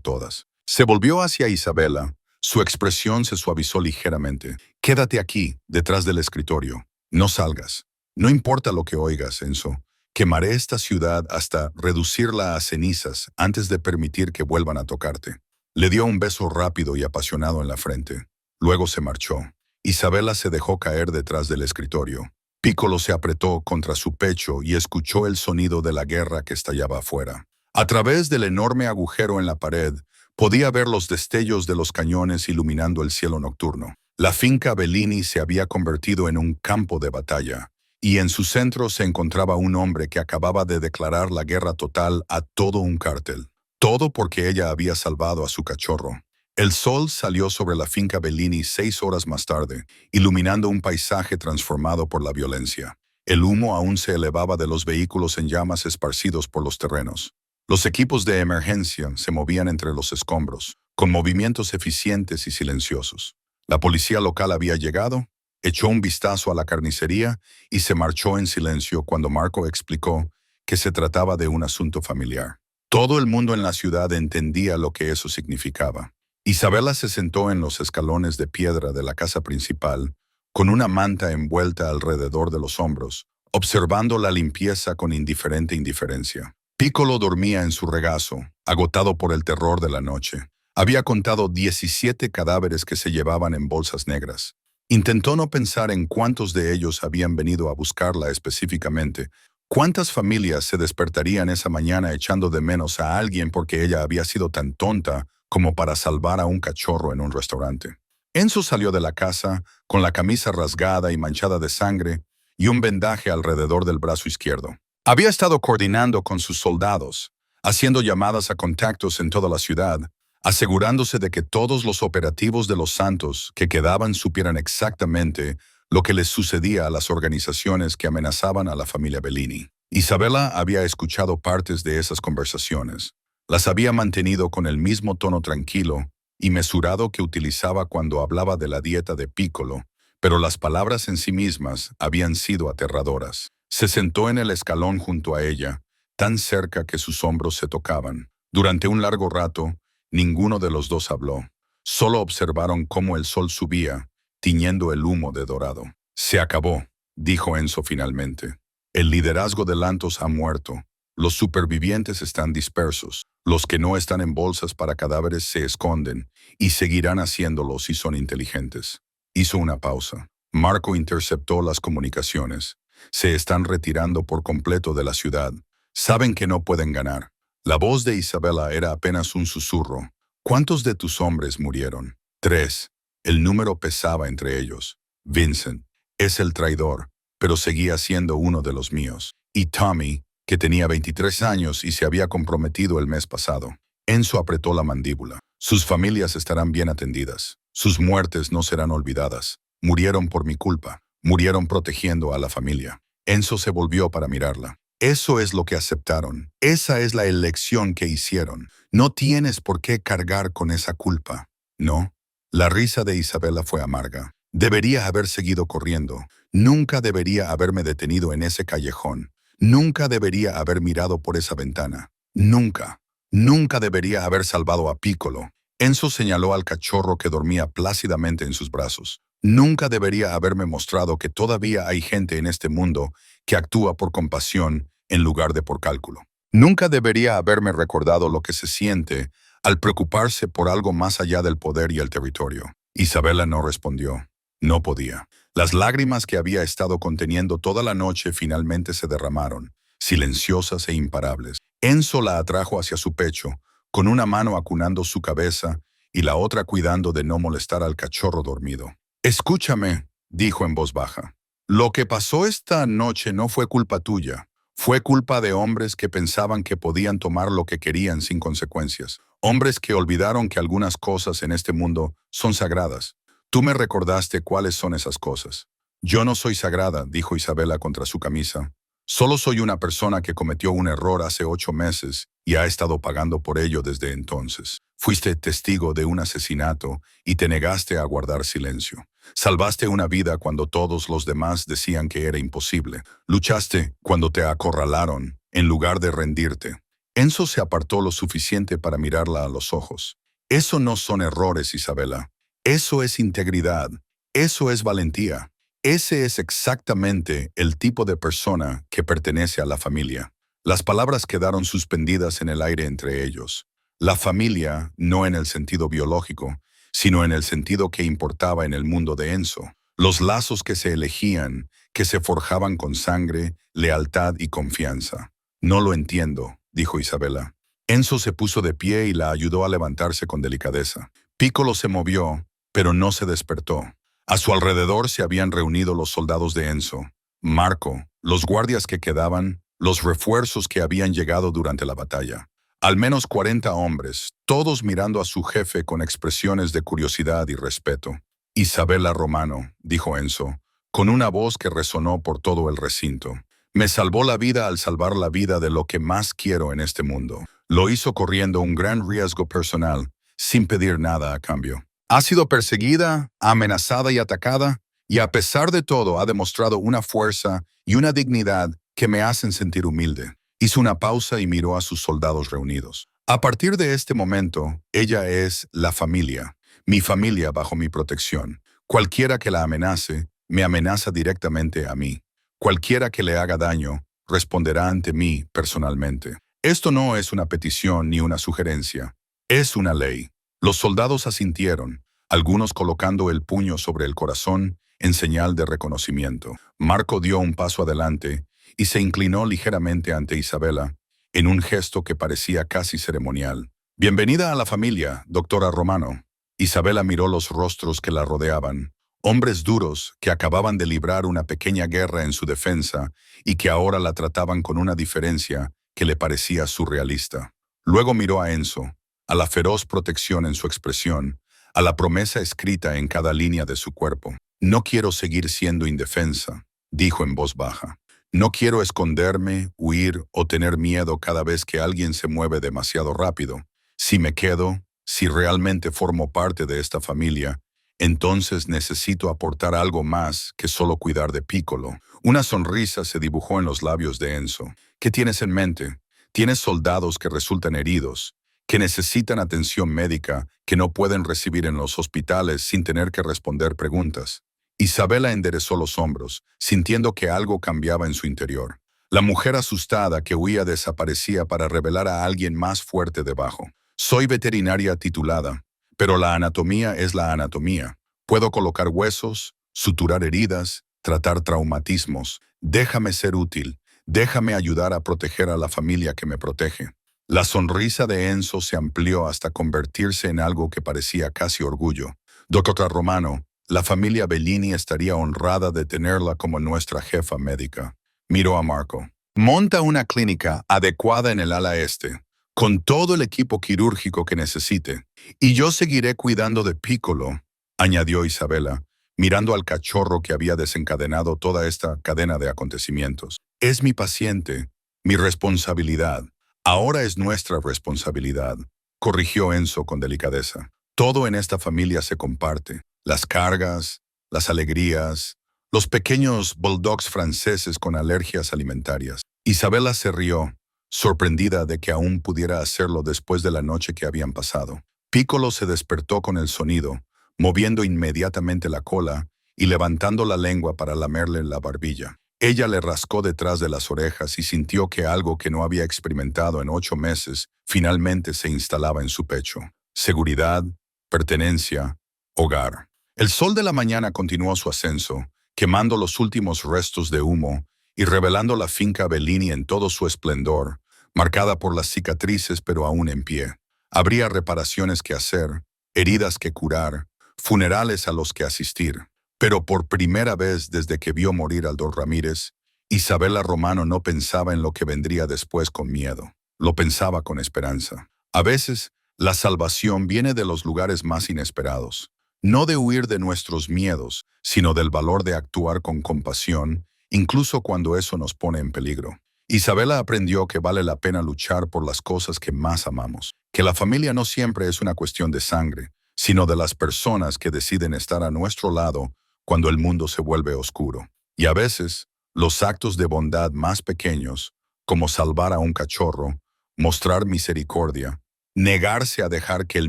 [SPEAKER 1] todas. Se volvió hacia Isabela. Su expresión se suavizó ligeramente. Quédate aquí, detrás del escritorio. No salgas. No importa lo que oigas, Enzo. Quemaré esta ciudad hasta reducirla a cenizas antes de permitir que vuelvan a tocarte. Le dio un beso rápido y apasionado en la frente. Luego se marchó. Isabela se dejó caer detrás del escritorio. Piccolo se apretó contra su pecho y escuchó el sonido de la guerra que estallaba afuera. A través del enorme agujero en la pared, podía ver los destellos de los cañones iluminando el cielo nocturno. La finca Bellini se había convertido en un campo de batalla, y en su centro se encontraba un hombre que acababa de declarar la guerra total a todo un cártel. Todo porque ella había salvado a su cachorro. El sol salió sobre la finca Bellini 6 horas más tarde, iluminando un paisaje transformado por la violencia. El humo aún se elevaba de los vehículos en llamas esparcidos por los terrenos. Los equipos de emergencia se movían entre los escombros, con movimientos eficientes y silenciosos. La policía local había llegado, echó un vistazo a la carnicería y se marchó en silencio cuando Marco explicó que se trataba de un asunto familiar. Todo el mundo en la ciudad entendía lo que eso significaba. Isabela se sentó en los escalones de piedra de la casa principal, con una manta envuelta alrededor de los hombros, observando la limpieza con indiferente indiferencia. Piccolo dormía en su regazo, agotado por el terror de la noche. Había contado 17 cadáveres que se llevaban en bolsas negras. Intentó no pensar en cuántos de ellos habían venido a buscarla específicamente. ¿Cuántas familias se despertarían esa mañana echando de menos a alguien porque ella había sido tan tonta como para salvar a un cachorro en un restaurante? Enzo salió de la casa con la camisa rasgada y manchada de sangre y un vendaje alrededor del brazo izquierdo. Había estado coordinando con sus soldados, haciendo llamadas a contactos en toda la ciudad, asegurándose de que todos los operativos de los Santos que quedaban supieran exactamente lo que les sucedía a las organizaciones que amenazaban a la familia Bellini. Isabela había escuchado partes de esas conversaciones. Las había mantenido con el mismo tono tranquilo y mesurado que utilizaba cuando hablaba de la dieta de Piccolo, pero las palabras en sí mismas habían sido aterradoras. Se sentó en el escalón junto a ella, tan cerca que sus hombros se tocaban. Durante un largo rato, ninguno de los dos habló. Solo observaron cómo el sol subía, tiñendo el humo de dorado. «Se acabó», dijo Enzo finalmente. «El liderazgo de Lantos ha muerto. Los supervivientes están dispersos. Los que no están en bolsas para cadáveres se esconden, y seguirán haciéndolo si son inteligentes». Hizo una pausa. Marco interceptó las comunicaciones. «Se están retirando por completo de la ciudad. Saben que no pueden ganar». La voz de Isabela era apenas un susurro. «¿Cuántos de tus hombres murieron?» «3». El número pesaba entre ellos. «Vincent es el traidor, pero seguía siendo uno de los míos. Y Tommy, que tenía 23 años y se había comprometido el mes pasado». Enzo apretó la mandíbula. «Sus familias estarán bien atendidas. Sus muertes no serán olvidadas. Murieron por mi culpa. Murieron protegiendo a la familia». Enzo se volvió para mirarla. «Eso es lo que aceptaron. Esa es la elección que hicieron. No tienes por qué cargar con esa culpa». «No». La risa de Isabela fue amarga. «Debería haber seguido corriendo. Nunca debería haberme detenido en ese callejón. Nunca debería haber mirado por esa ventana. Nunca. Nunca debería haber salvado a Piccolo». Enzo señaló al cachorro que dormía plácidamente en sus brazos. «Nunca debería haberme mostrado que todavía hay gente en este mundo que actúa por compasión en lugar de por cálculo. Nunca debería haberme recordado lo que se siente al preocuparse por algo más allá del poder y el territorio». Isabela no respondió. No podía. Las lágrimas que había estado conteniendo toda la noche finalmente se derramaron, silenciosas e imparables. Enzo la atrajo hacia su pecho, con una mano acunando su cabeza y la otra cuidando de no molestar al cachorro dormido. «Escúchame», dijo en voz baja. «Lo que pasó esta noche no fue culpa tuya. Fue culpa de hombres que pensaban que podían tomar lo que querían sin consecuencias. Hombres que olvidaron que algunas cosas en este mundo son sagradas. Tú me recordaste cuáles son esas cosas». «Yo no soy sagrada», dijo Isabela contra su camisa. «Solo soy una persona que cometió un error hace 8 meses y ha estado pagando por ello desde entonces. Fuiste testigo de un asesinato y te negaste a guardar silencio. Salvaste una vida cuando todos los demás decían que era imposible. Luchaste cuando te acorralaron en lugar de rendirte. Enzo se apartó lo suficiente para mirarla a los ojos. Eso no son errores, Isabela. Eso es integridad. Eso es valentía. Ese es exactamente el tipo de persona que pertenece a la familia. Las palabras quedaron suspendidas en el aire entre ellos. La familia, no en el sentido biológico, sino en el sentido que importaba en el mundo de Enzo. Los lazos que se elegían, que se forjaban con sangre, lealtad y confianza. No lo entiendo, dijo Isabela. Enzo se puso de pie y la ayudó a levantarse con delicadeza. Piccolo se movió, pero no se despertó. A su alrededor se habían reunido los soldados de Enzo, Marco, los guardias que quedaban, los refuerzos que habían llegado durante la batalla. Al menos 40 hombres, todos mirando a su jefe con expresiones de curiosidad y respeto. Isabela Romano, dijo Enzo, con una voz que resonó por todo el recinto. Me salvó la vida al salvar la vida de lo que más quiero en este mundo. Lo hizo corriendo un gran riesgo personal, sin pedir nada a cambio. Ha sido perseguida, amenazada y atacada, y a pesar de todo ha demostrado una fuerza y una dignidad que me hacen sentir humilde. Hizo una pausa y miró a sus soldados reunidos. A partir de este momento, ella es la familia, mi familia bajo mi protección. Cualquiera que la amenace, me amenaza directamente a mí. Cualquiera que le haga daño, responderá ante mí personalmente. Esto no es una petición ni una sugerencia, es una ley. Los soldados asintieron, algunos colocando el puño sobre el corazón en señal de reconocimiento. Marco dio un paso adelante y se inclinó ligeramente ante Isabela, en un gesto que parecía casi ceremonial. Bienvenida a la familia, doctora Romano. Isabela miró los rostros que la rodeaban, hombres duros que acababan de librar una pequeña guerra en su defensa y que ahora la trataban con una diferencia que le parecía surrealista. Luego miró a Enzo, a la feroz protección en su expresión, a la promesa escrita en cada línea de su cuerpo. No quiero seguir siendo indefensa, dijo en voz baja. No quiero esconderme, huir o tener miedo cada vez que alguien se mueve demasiado rápido. Si me quedo, si realmente formo parte de esta familia, entonces necesito aportar algo más que solo cuidar de Piccolo. Una sonrisa se dibujó en los labios de Enzo. ¿Qué tienes en mente? Tienes soldados que resultan heridos, que necesitan atención médica, que no pueden recibir en los hospitales sin tener que responder preguntas. Isabela enderezó los hombros, sintiendo que algo cambiaba en su interior. La mujer asustada que huía desaparecía para revelar a alguien más fuerte debajo. Soy veterinaria titulada, pero la anatomía es la anatomía. Puedo colocar huesos, suturar heridas, tratar traumatismos. Déjame ser útil. Déjame ayudar a proteger a la familia que me protege. La sonrisa de Enzo se amplió hasta convertirse en algo que parecía casi orgullo. Doctora Romano, la familia Bellini estaría honrada de tenerla como nuestra jefa médica. Miró a Marco. Monta una clínica adecuada en el ala este, con todo el equipo quirúrgico que necesite. Y yo seguiré cuidando de Piccolo, añadió Isabela, mirando al cachorro que había desencadenado toda esta cadena de acontecimientos. Es mi paciente, mi responsabilidad. Ahora es nuestra responsabilidad, corrigió Enzo con delicadeza. Todo en esta familia se comparte. Las cargas, las alegrías, los pequeños bulldogs franceses con alergias alimentarias. Isabela se rió, sorprendida de que aún pudiera hacerlo después de la noche que habían pasado. Piccolo se despertó con el sonido, moviendo inmediatamente la cola y levantando la lengua para lamerle la barbilla. Ella le rascó detrás de las orejas y sintió que algo que no había experimentado en 8 meses finalmente se instalaba en su pecho. Seguridad, pertenencia, hogar. El sol de la mañana continuó su ascenso, quemando los últimos restos de humo y revelando la finca Bellini en todo su esplendor, marcada por las cicatrices pero aún en pie. Habría reparaciones que hacer, heridas que curar, funerales a los que asistir. Pero por primera vez desde que vio morir al don Ramírez, Isabela Romano no pensaba en lo que vendría después con miedo. Lo pensaba con esperanza. A veces, la salvación viene de los lugares más inesperados. No de huir de nuestros miedos, sino del valor de actuar con compasión, incluso cuando eso nos pone en peligro. Isabela aprendió que vale la pena luchar por las cosas que más amamos, que la familia no siempre es una cuestión de sangre, sino de las personas que deciden estar a nuestro lado cuando el mundo se vuelve oscuro. Y a veces, los actos de bondad más pequeños, como salvar a un cachorro mostrar misericordia, negarse a dejar que el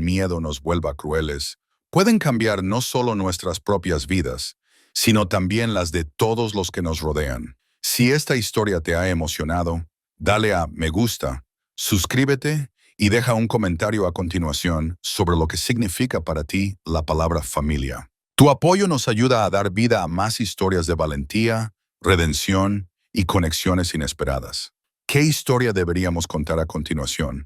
[SPEAKER 1] miedo nos vuelva crueles, pueden cambiar no solo nuestras propias vidas, sino también las de todos los que nos rodean. Si esta historia te ha emocionado, dale a me gusta, suscríbete y deja un comentario a continuación sobre lo que significa para ti la palabra familia. Tu apoyo nos ayuda a dar vida a más historias de valentía, redención y conexiones inesperadas. ¿Qué historia deberíamos contar a continuación?